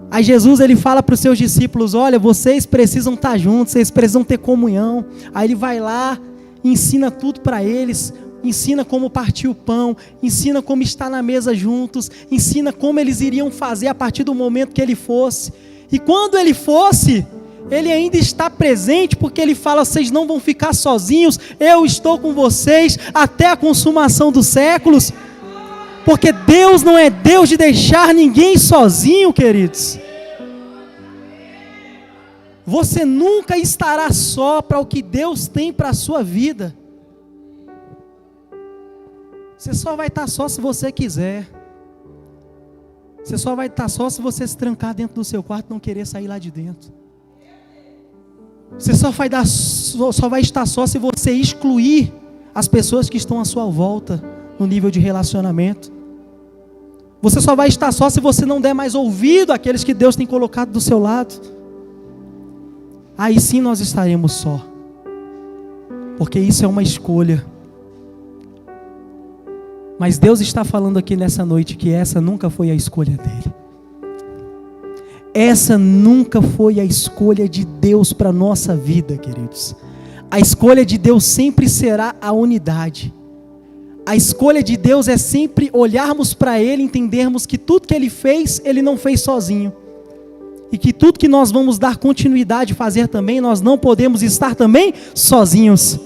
Aí Jesus, ele fala para os seus discípulos, olha, vocês precisam estar juntos, vocês precisam ter comunhão. Aí ele vai lá, ensina tudo para eles, ensina como partir o pão, ensina como estar na mesa juntos, ensina como eles iriam fazer a partir do momento que ele fosse. E quando ele fosse, ele ainda está presente, porque ele fala, vocês não vão ficar sozinhos, eu estou com vocês até a consumação dos séculos. Porque Deus não é Deus de deixar ninguém sozinho, queridos. Você nunca estará só para o que Deus tem para a sua vida. Você só vai estar só se você quiser. Você só vai estar só se você se trancar dentro do seu quarto e não querer sair lá de dentro. Você só vai estar só se você excluir as pessoas que estão à sua volta no nível de relacionamento. Você só vai estar só se você não der mais ouvido àqueles que Deus tem colocado do seu lado. Aí sim nós estaremos só. Porque isso é uma escolha. Mas Deus está falando aqui nessa noite que essa nunca foi a escolha dele. Essa nunca foi a escolha de Deus para a nossa vida, queridos. A escolha de Deus sempre será a unidade. A escolha de Deus é sempre olharmos para Ele, entendermos que tudo que Ele fez, Ele não fez sozinho. E que tudo que nós vamos dar continuidade a fazer também, nós não podemos estar também sozinhos.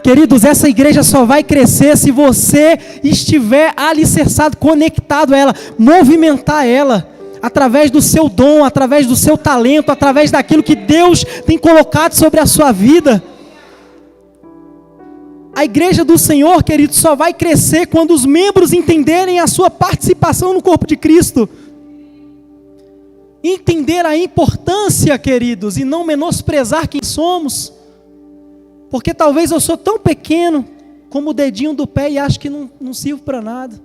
Queridos, essa igreja só vai crescer se você estiver alicerçado, conectado a ela, movimentar ela, através do seu dom, através do seu talento, através daquilo que Deus tem colocado sobre a sua vida. A igreja do Senhor, queridos, só vai crescer quando os membros entenderem a sua participação no corpo de Cristo. Entender a importância, queridos, e não menosprezar quem somos. Porque talvez eu sou tão pequeno como o dedinho do pé e acho que não sirvo para nada.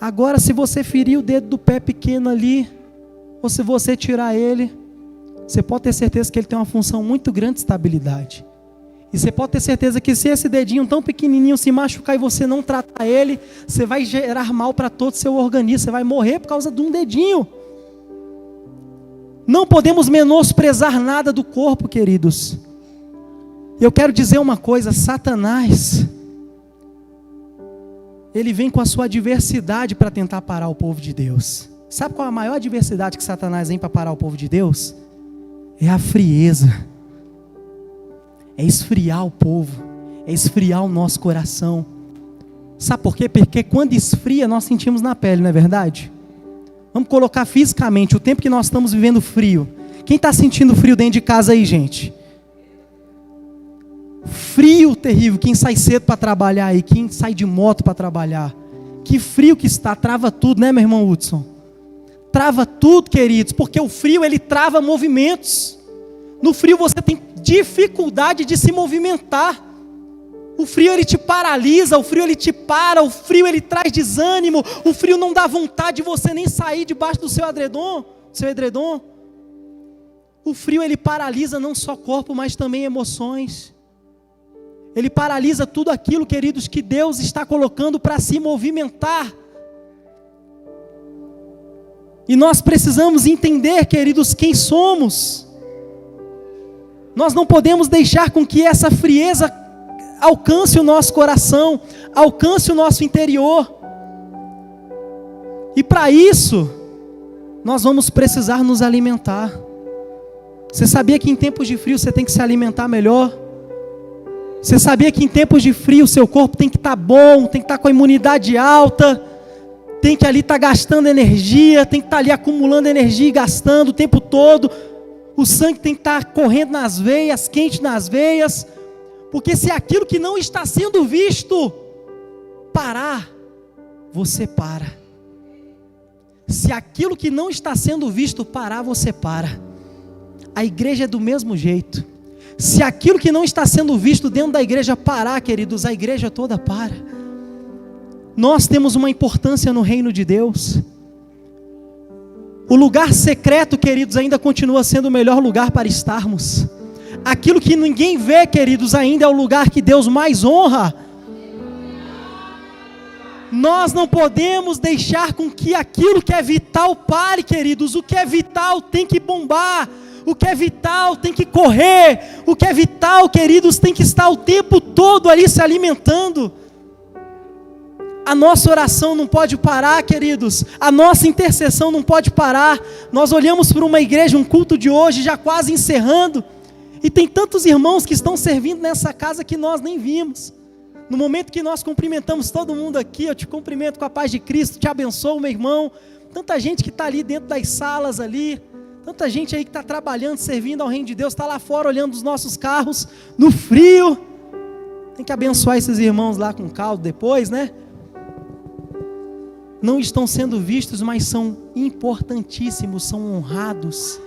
Agora, se você ferir o dedo do pé pequeno ali, ou se você tirar ele, você pode ter certeza que ele tem uma função muito grande de estabilidade. E você pode ter certeza que se esse dedinho tão pequenininho se machucar e você não tratar ele, você vai gerar mal para todo o seu organismo, você vai morrer por causa de um dedinho. Não podemos menosprezar nada do corpo, queridos. Eu quero dizer uma coisa, Satanás, ele vem com a sua adversidade para tentar parar o povo de Deus. Sabe qual é a maior adversidade que Satanás vem para parar o povo de Deus? É a frieza. É esfriar o povo, é esfriar o nosso coração. Sabe por quê? Porque quando esfria, nós sentimos na pele, não é verdade? Vamos colocar fisicamente, o tempo que nós estamos vivendo frio. Quem está sentindo frio dentro de casa aí, gente? Frio terrível, quem sai cedo para trabalhar aí, quem sai de moto para trabalhar. Que frio que está, trava tudo, né, meu irmão Hudson? Trava tudo, queridos, porque o frio, ele trava movimentos. No frio você tem dificuldade de se movimentar. O frio ele te paralisa, o frio ele te para, o frio ele traz desânimo, o frio não dá vontade de você nem sair debaixo do seu edredom. O frio ele paralisa não só corpo, mas também emoções. Ele paralisa tudo aquilo, queridos, que Deus está colocando para se movimentar. E nós precisamos entender, queridos, quem somos. Nós não podemos deixar com que essa frieza alcance o nosso coração, alcance o nosso interior. E para isso, nós vamos precisar nos alimentar. Você sabia que em tempos de frio você tem que se alimentar melhor? Você sabia que em tempos de frio o seu corpo tem que estar bom, tem que estar com a imunidade alta, tem que ali estar gastando energia, tem que estar ali acumulando energia e gastando o tempo todo. O sangue tem que estar correndo nas veias, quente nas veias. Porque se aquilo que não está sendo visto parar, você para. Se aquilo que não está sendo visto parar, você para. A igreja é do mesmo jeito. Se aquilo que não está sendo visto dentro da igreja parar, queridos, a igreja toda para. Nós temos uma importância no reino de Deus. O lugar secreto, queridos, ainda continua sendo o melhor lugar para estarmos. Aquilo que ninguém vê, queridos, ainda é o lugar que Deus mais honra. Nós não podemos deixar com que aquilo que é vital pare, queridos. O que é vital tem que bombar. O que é vital tem que correr. O que é vital, queridos, tem que estar o tempo todo ali se alimentando. A nossa oração não pode parar, queridos. A nossa intercessão não pode parar. Nós olhamos para uma igreja, um culto de hoje, já quase encerrando. E tem tantos irmãos que estão servindo nessa casa que nós nem vimos. No momento que nós cumprimentamos todo mundo aqui, eu te cumprimento com a paz de Cristo, te abençoo, meu irmão. Tanta gente que está ali dentro das salas ali. Tanta gente aí que está trabalhando, servindo ao reino de Deus, está lá fora olhando os nossos carros, no frio. Tem que abençoar esses irmãos lá com caldo depois, né? Não estão sendo vistos, mas são importantíssimos, são honrados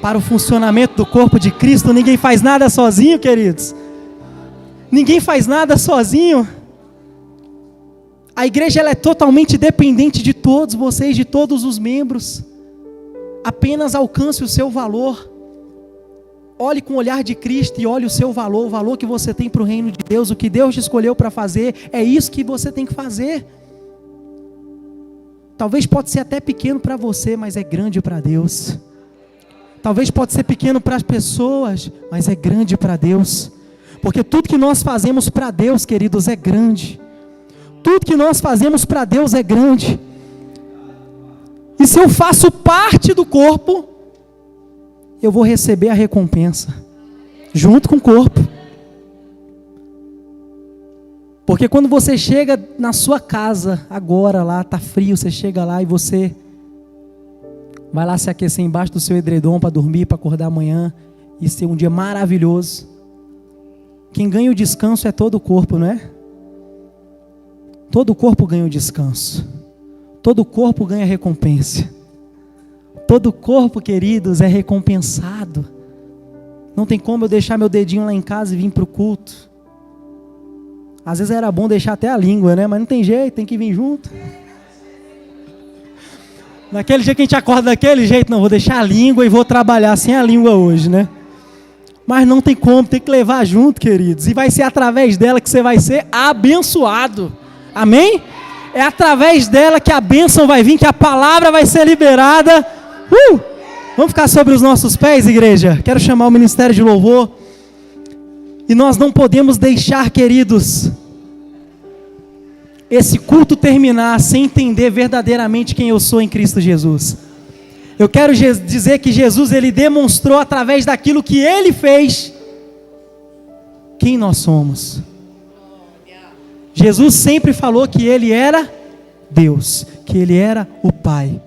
para o funcionamento do corpo de Cristo. Ninguém faz nada sozinho, queridos. Ninguém faz nada sozinho. A igreja ela é totalmente dependente de todos vocês, de todos os membros. Apenas alcance o seu valor. Olhe com o olhar de Cristo e olhe o seu valor, o valor que você tem para o reino de Deus, o que Deus te escolheu para fazer, é isso que você tem que fazer. Talvez pode ser até pequeno para você, mas é grande para Deus. Talvez pode ser pequeno para as pessoas, mas é grande para Deus. Porque tudo que nós fazemos para Deus, queridos, é grande. Tudo que nós fazemos para Deus é grande. E se eu faço parte do corpo, eu vou receber a recompensa, junto com o corpo. Porque quando você chega na sua casa, agora lá, está frio, você chega lá e você vai lá se aquecer embaixo do seu edredom para dormir, para acordar amanhã e ser um dia maravilhoso. Quem ganha o descanso é todo o corpo, não é? Todo o corpo ganha o descanso. Todo o corpo ganha recompensa. Todo o corpo, queridos, é recompensado. Não tem como eu deixar meu dedinho lá em casa e vir para o culto. Às vezes era bom deixar até a língua, né? Mas não tem jeito, tem que vir junto. Naquele dia que a gente acorda daquele jeito, não, vou deixar a língua e vou trabalhar sem a língua hoje, né? Mas não tem como, tem que levar junto, queridos. E vai ser através dela que você vai ser abençoado. Amém? É através dela que a bênção vai vir, que a palavra vai ser liberada. Vamos ficar sobre os nossos pés, igreja? Quero chamar o ministério de louvor. E nós não podemos deixar, queridos, esse culto terminar sem entender verdadeiramente quem eu sou em Cristo Jesus. Eu quero dizer que Jesus, ele demonstrou através daquilo que ele fez, quem nós somos. Jesus sempre falou que ele era Deus, que ele era o Pai.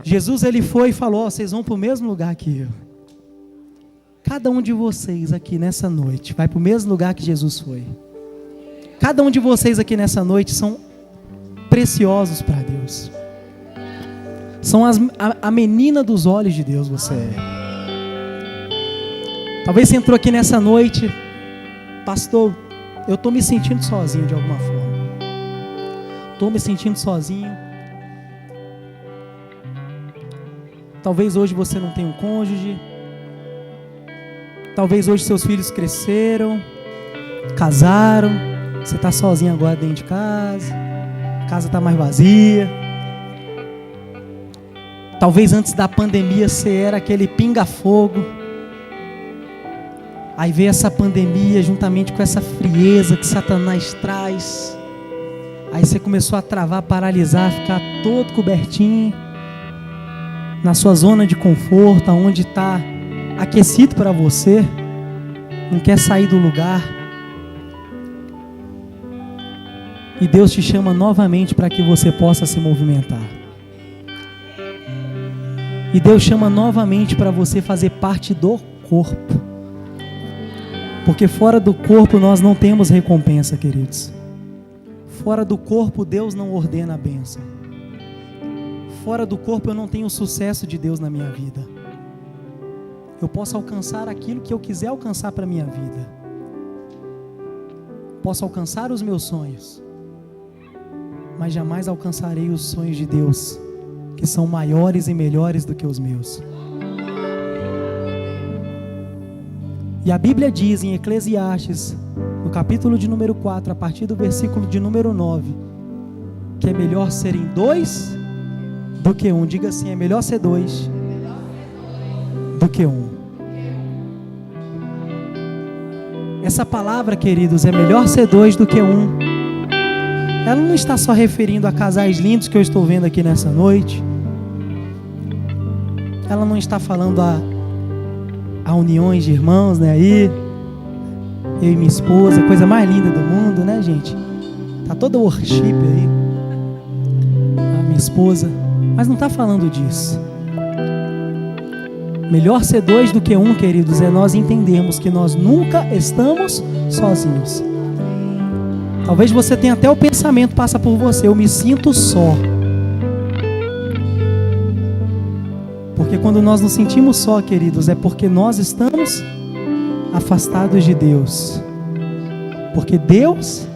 Jesus, ele foi e falou, vocês vão para o mesmo lugar que eu. Cada um de vocês aqui nessa noite vai para o mesmo lugar que Jesus foi. Cada um de vocês aqui nessa noite são preciosos para Deus. São a menina dos olhos de Deus, você é. Talvez você entrou aqui nessa noite, pastor, eu estou me sentindo sozinho de alguma forma. Estou me sentindo sozinho. Talvez hoje você não tenha um cônjuge. Talvez hoje seus filhos cresceram, casaram. Você está sozinho agora dentro de casa. A casa está mais vazia. Talvez antes da pandemia você era aquele pinga-fogo. Aí veio essa pandemia juntamente com essa frieza que Satanás traz. Aí você começou a travar, paralisar, ficar todo cobertinho. Na sua zona de conforto, onde está aquecido para você. Não quer sair do lugar. E Deus te chama novamente para que você possa se movimentar. E Deus chama novamente para você fazer parte do corpo. Porque fora do corpo nós não temos recompensa, queridos. Fora do corpo Deus não ordena a bênção. Fora do corpo eu não tenho o sucesso de Deus na minha vida. Eu posso alcançar aquilo que eu quiser alcançar para a minha vida. Posso alcançar os meus sonhos. Mas jamais alcançarei os sonhos de Deus que são maiores e melhores do que os meus. E a Bíblia diz em Eclesiastes, no capítulo de número 4, a partir do versículo de número 9, que é melhor serem dois do que um. Diga assim, é melhor ser dois do que um. Essa palavra, queridos, é melhor ser dois do que um. Ela não está só referindo a casais lindos que eu estou vendo aqui nessa noite. Ela não está falando a uniões de irmãos, né? Aí, eu e minha esposa, coisa mais linda do mundo, né, gente? Tá toda worship aí. A minha esposa. Mas não está falando disso. Melhor ser dois do que um, queridos, é nós entendermos que nós nunca estamos sozinhos. Talvez você tenha até o pensamento passa por você, eu me sinto só. Porque quando nós nos sentimos só, queridos, é porque nós estamos afastados de Deus. Porque Deus,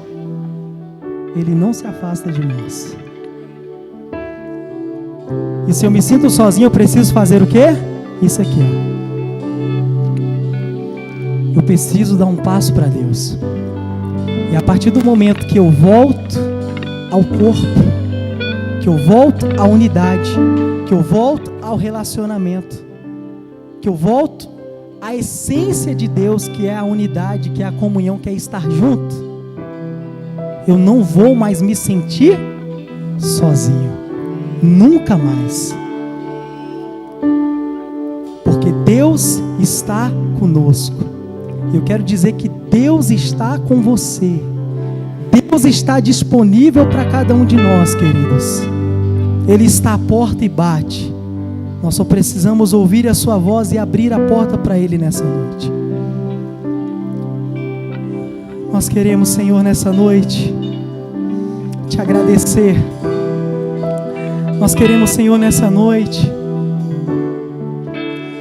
Ele não se afasta de nós. E se eu me sinto sozinho, eu preciso fazer o quê? Isso aqui, ó. Eu preciso dar um passo para Deus. E a partir do momento que eu volto ao corpo, que eu volto à unidade, que eu volto ao relacionamento, que eu volto à essência de Deus, que é a unidade, que é a comunhão, que é estar junto, eu não vou mais me sentir sozinho. Nunca mais. Porque Deus está conosco. Eu quero dizer que Deus está com você. Deus está disponível para cada um de nós, queridos. Ele está à porta e bate. Nós só precisamos ouvir a sua voz e abrir a porta para Ele nessa noite. Nós queremos, Senhor, nessa noite te agradecer. Nós queremos, Senhor, nessa noite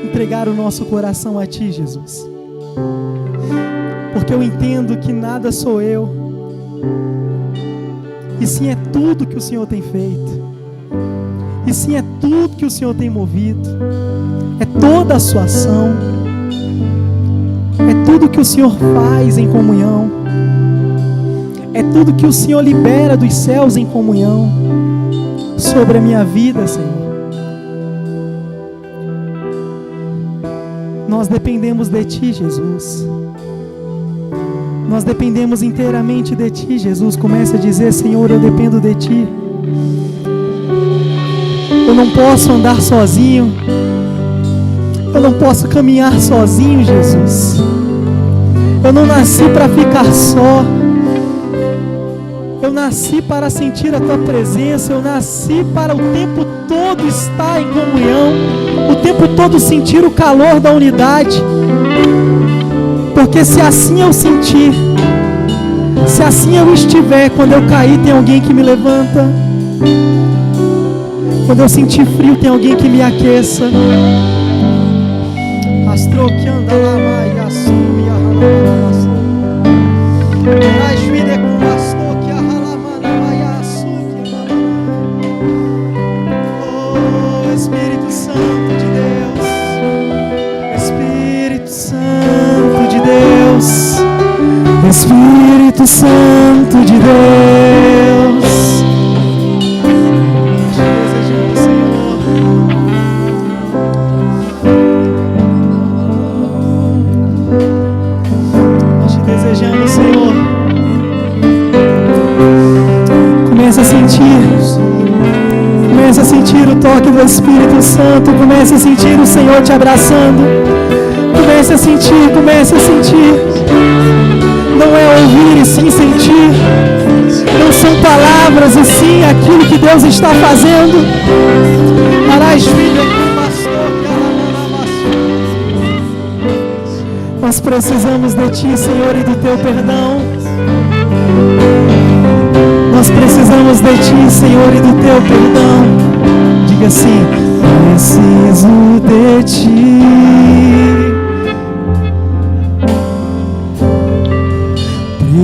entregar o nosso coração a Ti, Jesus. Porque eu entendo que nada sou eu, e sim é tudo que o Senhor tem feito, e sim é tudo que o Senhor tem movido, é toda a sua ação, é tudo que o Senhor faz em comunhão, é tudo que o Senhor libera dos céus em comunhão sobre a minha vida, Senhor. Nós dependemos de Ti, Jesus. Nós dependemos inteiramente de Ti, Jesus. Comece a dizer, Senhor, eu dependo de Ti. Eu não posso andar sozinho. Eu não posso caminhar sozinho, Jesus. Eu não nasci para ficar só. Eu nasci para sentir a Tua presença. Eu nasci para o tempo todo estar em comunhão, o tempo todo sentir o calor da unidade. Porque se assim eu sentir, se assim eu estiver, quando eu cair tem alguém que me levanta, quando eu sentir frio tem alguém que me aqueça. Astro que anda lá, mai, assumi a ralamaramaçã. Traz vida com astro que a ralamana, mai, assumi. Oh, Espírito Santo de Deus, Espírito Santo de Deus, Espírito Santo de Deus. Nós te desejamos, Senhor. Comece a sentir o toque do Espírito Santo. Comece a sentir o Senhor te abraçando. Comece a sentir. Não é ouvir e sim sentir. Não são palavras e sim aquilo que Deus está fazendo. Nós precisamos de Ti, Senhor, e do Teu perdão. Nós precisamos de Ti, Senhor, e do Teu perdão. Diga assim: preciso de Ti.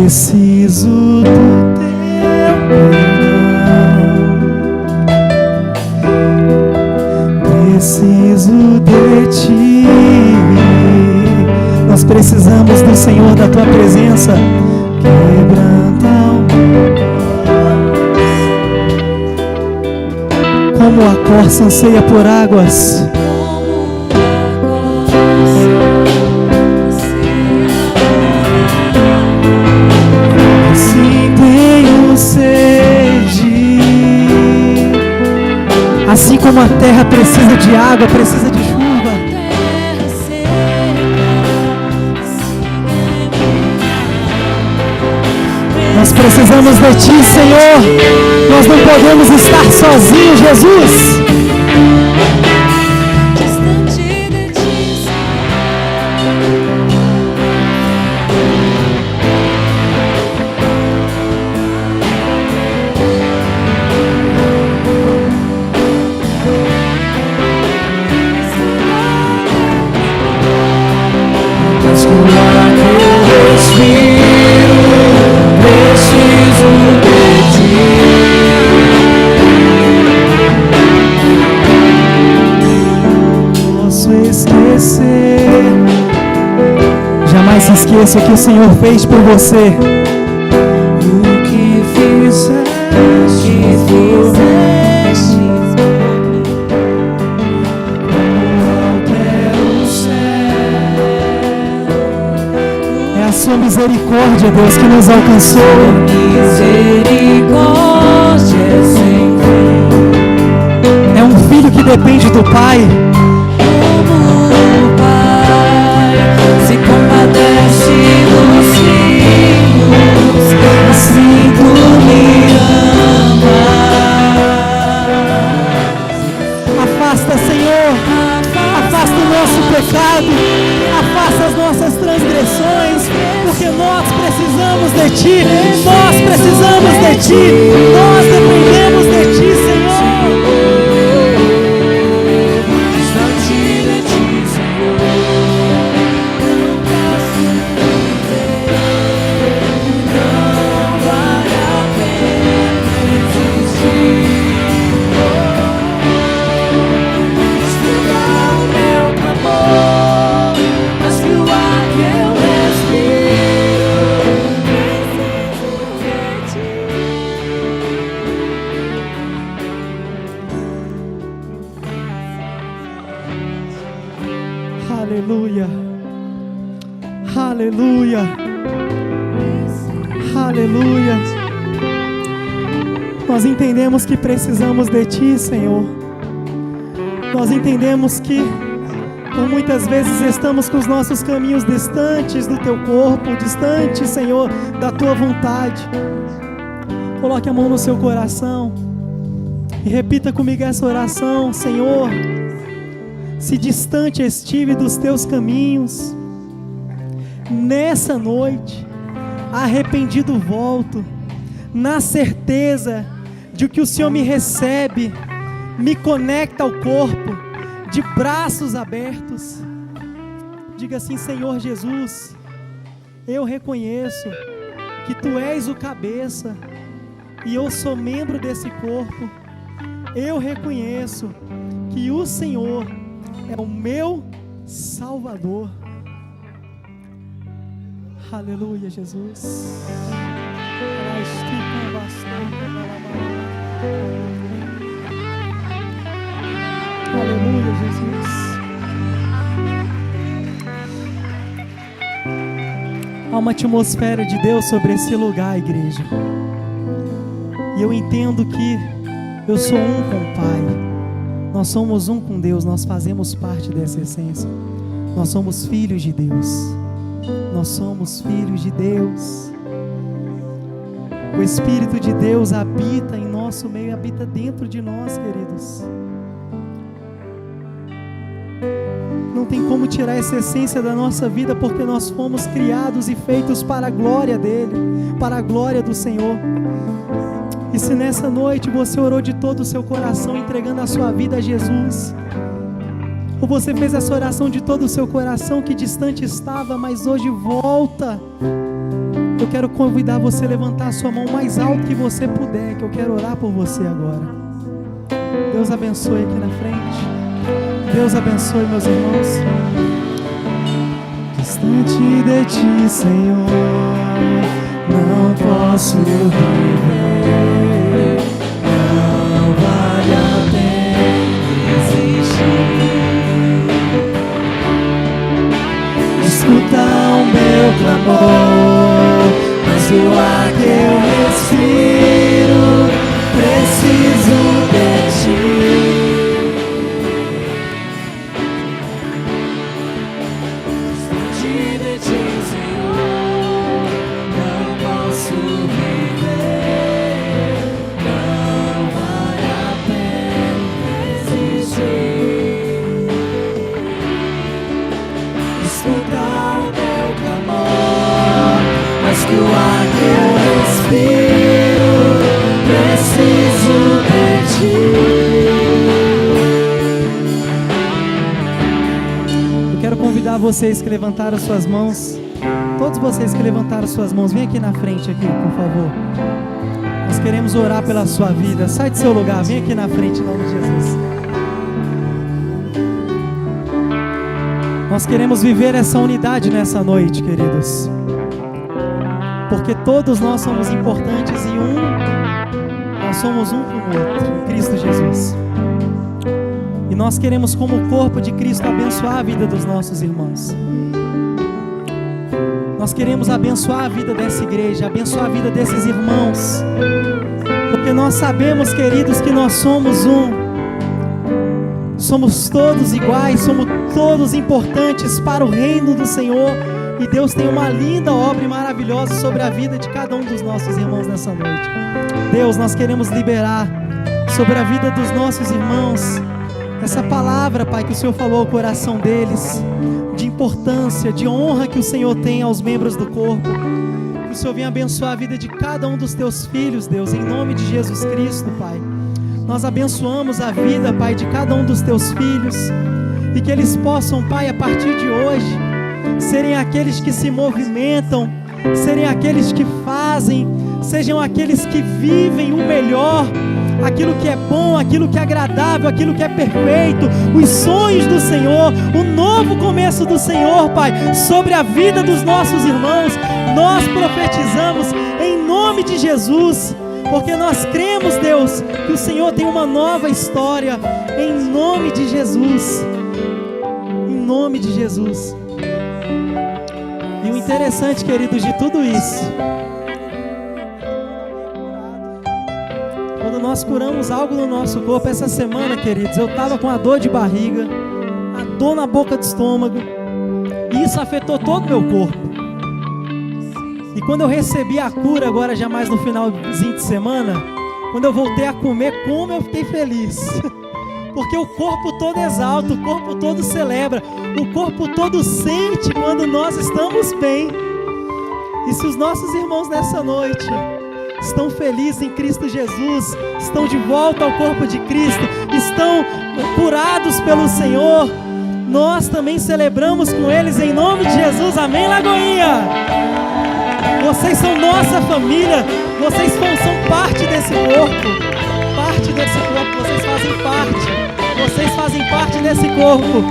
Preciso do Teu perdão. preciso de Ti. Nós precisamos do Senhor, da Tua presença. Quebranta o meu. Como a corça anseia por águas, assim tenho sede. Assim como a terra precisa de água, precisa de chuva, nós precisamos de Ti, Senhor. Nós não podemos estar sozinhos, Jesus. Jamais se esqueça o que o Senhor fez por você. O que fizeste por mim, altera o céu. É a sua misericórdia, Deus, que nos alcançou. Misericórdia sem fim. É um filho que depende do Pai. Se compadece dos filhos, assim Tu me amas. Afasta, Senhor, afasta o nosso pecado, afasta as nossas transgressões, porque nós precisamos de Ti, nós precisamos de Ti, nós dependemos de Ti, Senhor. Aleluia, aleluia, aleluia. Nós entendemos que precisamos de Ti, Senhor. Nós entendemos que por muitas vezes estamos com os nossos caminhos distantes do Teu corpo, distantes, Senhor, da Tua vontade. Coloque a mão no seu coração e repita comigo essa oração. Senhor, se distante estive dos Teus caminhos, nessa noite, arrependido volto, na certeza de que o Senhor me recebe, me conecta ao corpo, de braços abertos. Diga assim: Senhor Jesus, eu reconheço que Tu és o cabeça e eu sou membro desse corpo. Eu reconheço que o Senhor é o meu Salvador. Aleluia, Jesus. Aleluia, Jesus. Há uma atmosfera de Deus sobre esse lugar, igreja. E eu entendo que eu sou um com o Pai. Nós somos um com Deus, nós fazemos parte dessa essência. Nós somos filhos de Deus. Nós somos filhos de Deus. O Espírito de Deus habita em nosso meio, habita dentro de nós, queridos. Não tem como tirar essa essência da nossa vida, porque nós fomos criados e feitos para a glória dEle, para a glória do Senhor. E se nessa noite você orou de todo o seu coração, entregando a sua vida a Jesus, ou você fez essa oração de todo o seu coração que distante estava, mas hoje volta, eu quero convidar você a levantar a sua mão mais alto que você puder, que eu quero orar por você agora. Deus abençoe aqui na frente. Deus abençoe, meus irmãos.
Distante de ti, Senhor, não posso viver. Não vale a pena existir. Escuta o meu clamor, mas o ar que eu respiro, preciso de ti. Que o ar que eu respiro, preciso de ti.
Eu quero convidar vocês que levantaram suas mãos, todos vocês que levantaram suas mãos, vem aqui na frente, aqui, por favor. Nós queremos orar pela sua vida. Sai do seu lugar, vem aqui na frente, em nome de Jesus. Nós queremos viver essa unidade nessa noite, queridos. Porque todos nós somos importantes e nós somos um com o outro, em Cristo Jesus. E nós queremos, como corpo de Cristo, abençoar a vida dos nossos irmãos. Nós queremos abençoar a vida dessa igreja, abençoar a vida desses irmãos. Porque nós sabemos, queridos, que nós somos um. Somos todos iguais, somos todos importantes para o reino do Senhor. E Deus tem uma linda obra e maravilhosa sobre a vida de cada um dos nossos irmãos nessa noite. Deus, nós queremos liberar sobre a vida dos nossos irmãos essa palavra, Pai, que o Senhor falou ao coração deles, de importância, de honra que o Senhor tem aos membros do corpo. Que o Senhor venha abençoar a vida de cada um dos teus filhos, Deus, em nome de Jesus Cristo, Pai. Nós abençoamos a vida, Pai, de cada um dos teus filhos, e que eles possam, Pai, a partir de hoje, serem aqueles que se movimentam, serem aqueles que fazem, sejam aqueles que vivem o melhor, aquilo que é bom, aquilo que é agradável, aquilo que é perfeito, os sonhos do Senhor, o novo começo do Senhor, Pai, sobre a vida dos nossos irmãos. Nós profetizamos em nome de Jesus, porque nós cremos, Deus, que o Senhor tem uma nova história, em nome de Jesus, em nome de Jesus. E o interessante, queridos, de tudo isso, quando nós curamos algo no nosso corpo, essa semana, queridos, eu estava com a dor de barriga, a dor na boca do estômago, e isso afetou todo o meu corpo. E quando eu recebi a cura, agora já mais no finalzinho de semana, quando eu voltei a comer, como eu fiquei feliz. Porque o corpo todo exalta, o corpo todo celebra, o corpo todo sente quando nós estamos bem. E se os nossos irmãos nessa noite estão felizes em Cristo Jesus, estão de volta ao corpo de Cristo, estão curados pelo Senhor, nós também celebramos com eles em nome de Jesus. Amém, Lagoinha? Vocês são nossa família, vocês são parte desse corpo. Vocês fazem parte desse corpo.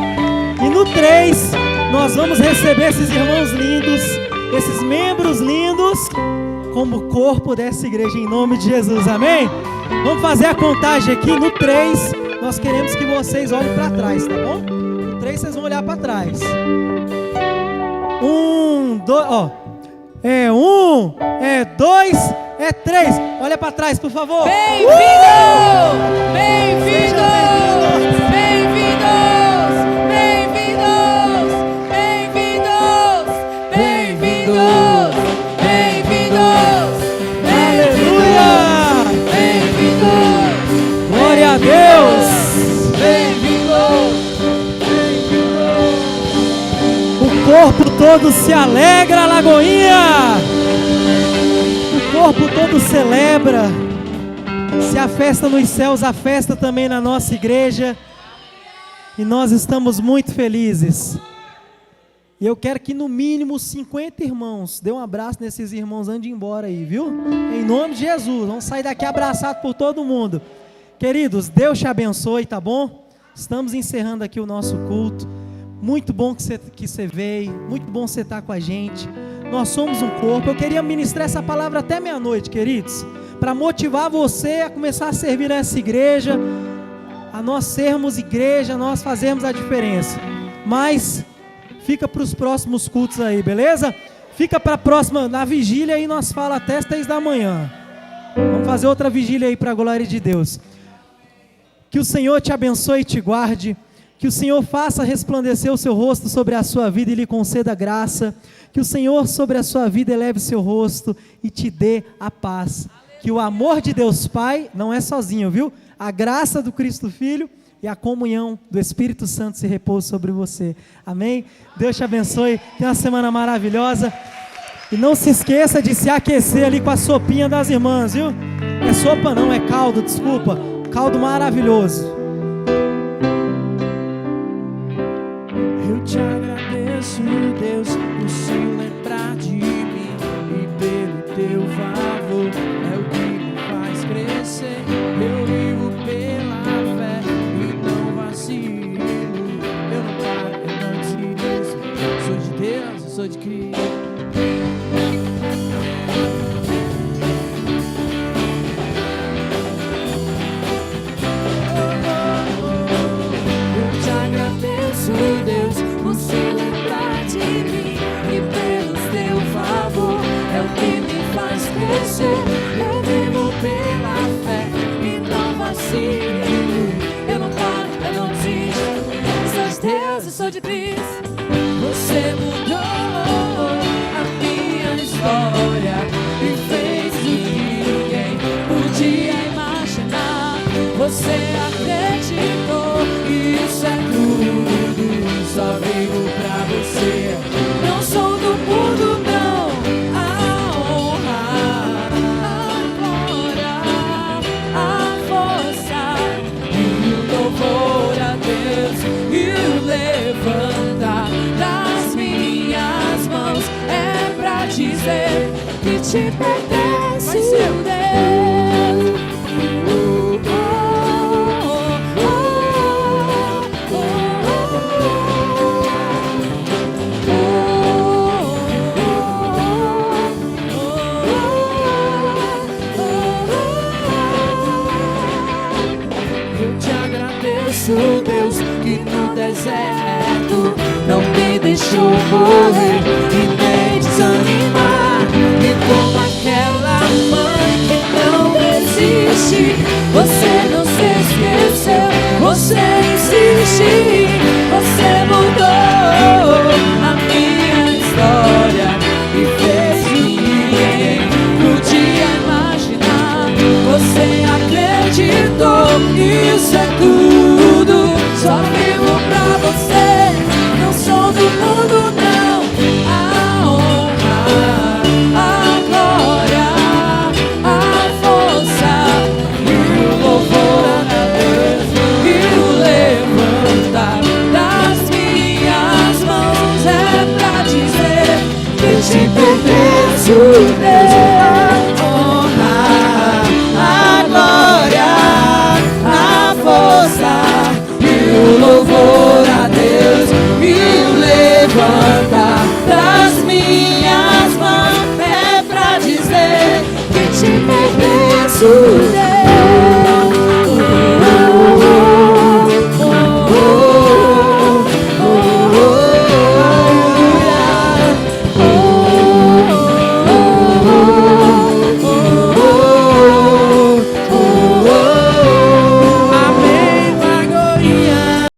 E no 3, nós vamos receber esses irmãos lindos, esses membros lindos, como corpo dessa igreja, em nome de Jesus, amém? Vamos fazer a contagem aqui. No 3, nós queremos que vocês olhem para trás, tá bom? No 3, vocês vão olhar para trás. 1, 2, ó. 1, 2, 3. Olha para trás, por favor.
Bem-vindo! Bem-vindos! Bem-vindos! Bem-vindos! Bem-vindos! Bem-vindos! Bem-vindos!
Aleluia!
Bem-vindos!
Glória a Deus!
Bem-vindos!
O corpo todo se alegra, Lagoinha! O corpo todo celebra. Se há festa nos céus, há festa também na nossa igreja. E nós estamos muito felizes. E eu quero que no mínimo 50 irmãos, dê um abraço nesses irmãos antes de ir embora aí, viu? Em nome de Jesus, vamos sair daqui abraçados por todo mundo. Queridos, Deus te abençoe, tá bom? Estamos encerrando aqui o nosso culto. Muito bom que você veio, muito bom você estar com a gente. Nós somos um corpo. Eu queria ministrar essa palavra até meia-noite, queridos, para motivar você a começar a servir essa igreja, a nós sermos igreja, nós fazermos a diferença. Mas fica para os próximos cultos aí, beleza? Fica para a próxima, na vigília aí nós fala até às 3 da manhã. Vamos fazer outra vigília aí para a glória de Deus. Que o Senhor te abençoe e te guarde. Que o Senhor faça resplandecer o seu rosto sobre a sua vida e lhe conceda graça. Que o Senhor sobre a sua vida eleve seu rosto e te dê a paz. Que o amor de Deus Pai não é sozinho, viu? A graça do Cristo Filho e a comunhão do Espírito Santo se repouse sobre você. Amém? Deus te abençoe. Tenha uma semana maravilhosa. E não se esqueça de se aquecer ali com a sopinha das irmãs, viu? Não é sopa não, é caldo, desculpa. Caldo maravilhoso.
Eu te agradeço, Deus, por se lembrar de mim e pelo teu favor. É o que me faz crescer. Eu vivo pela fé e não vacilo. Eu não paro, eu não desisto. Sou de Deus, eu sou de Cristo. Deus, por se lembrar de mim e pelo teu favor é o que me faz crescer. Eu vivo pela fé e não vacilo. Eu não paro, eu não desisto. Eu sou de Deus, eu sou de Cristo. Você mudou a minha história e fez o que ninguém podia imaginar. Você acreditou e isso é tudo. Só vivo pra você. Não sou do mundo, não. A honra, a glória, a força e o louvor a Deus e o levantar das minhas mãos é pra dizer que te pertence o Deus. Deus que no deserto não me deixou morrer e nem desanimar. E como aquela mãe que não desiste, você não se esqueceu, você insiste. Você mudou a minha história e fez o que ninguém podia imaginar. Você acreditou, isso é tudo. Só vivo pra você, não sou do mundo não. A honra, a glória, a força e o louvor a Deus e o levantar das minhas mãos é pra dizer que te pertence o Deus. A honra, a glória, a força o louvor a Deus e o levantar das minhas mãos é pra dizer que te pertenço, Deus.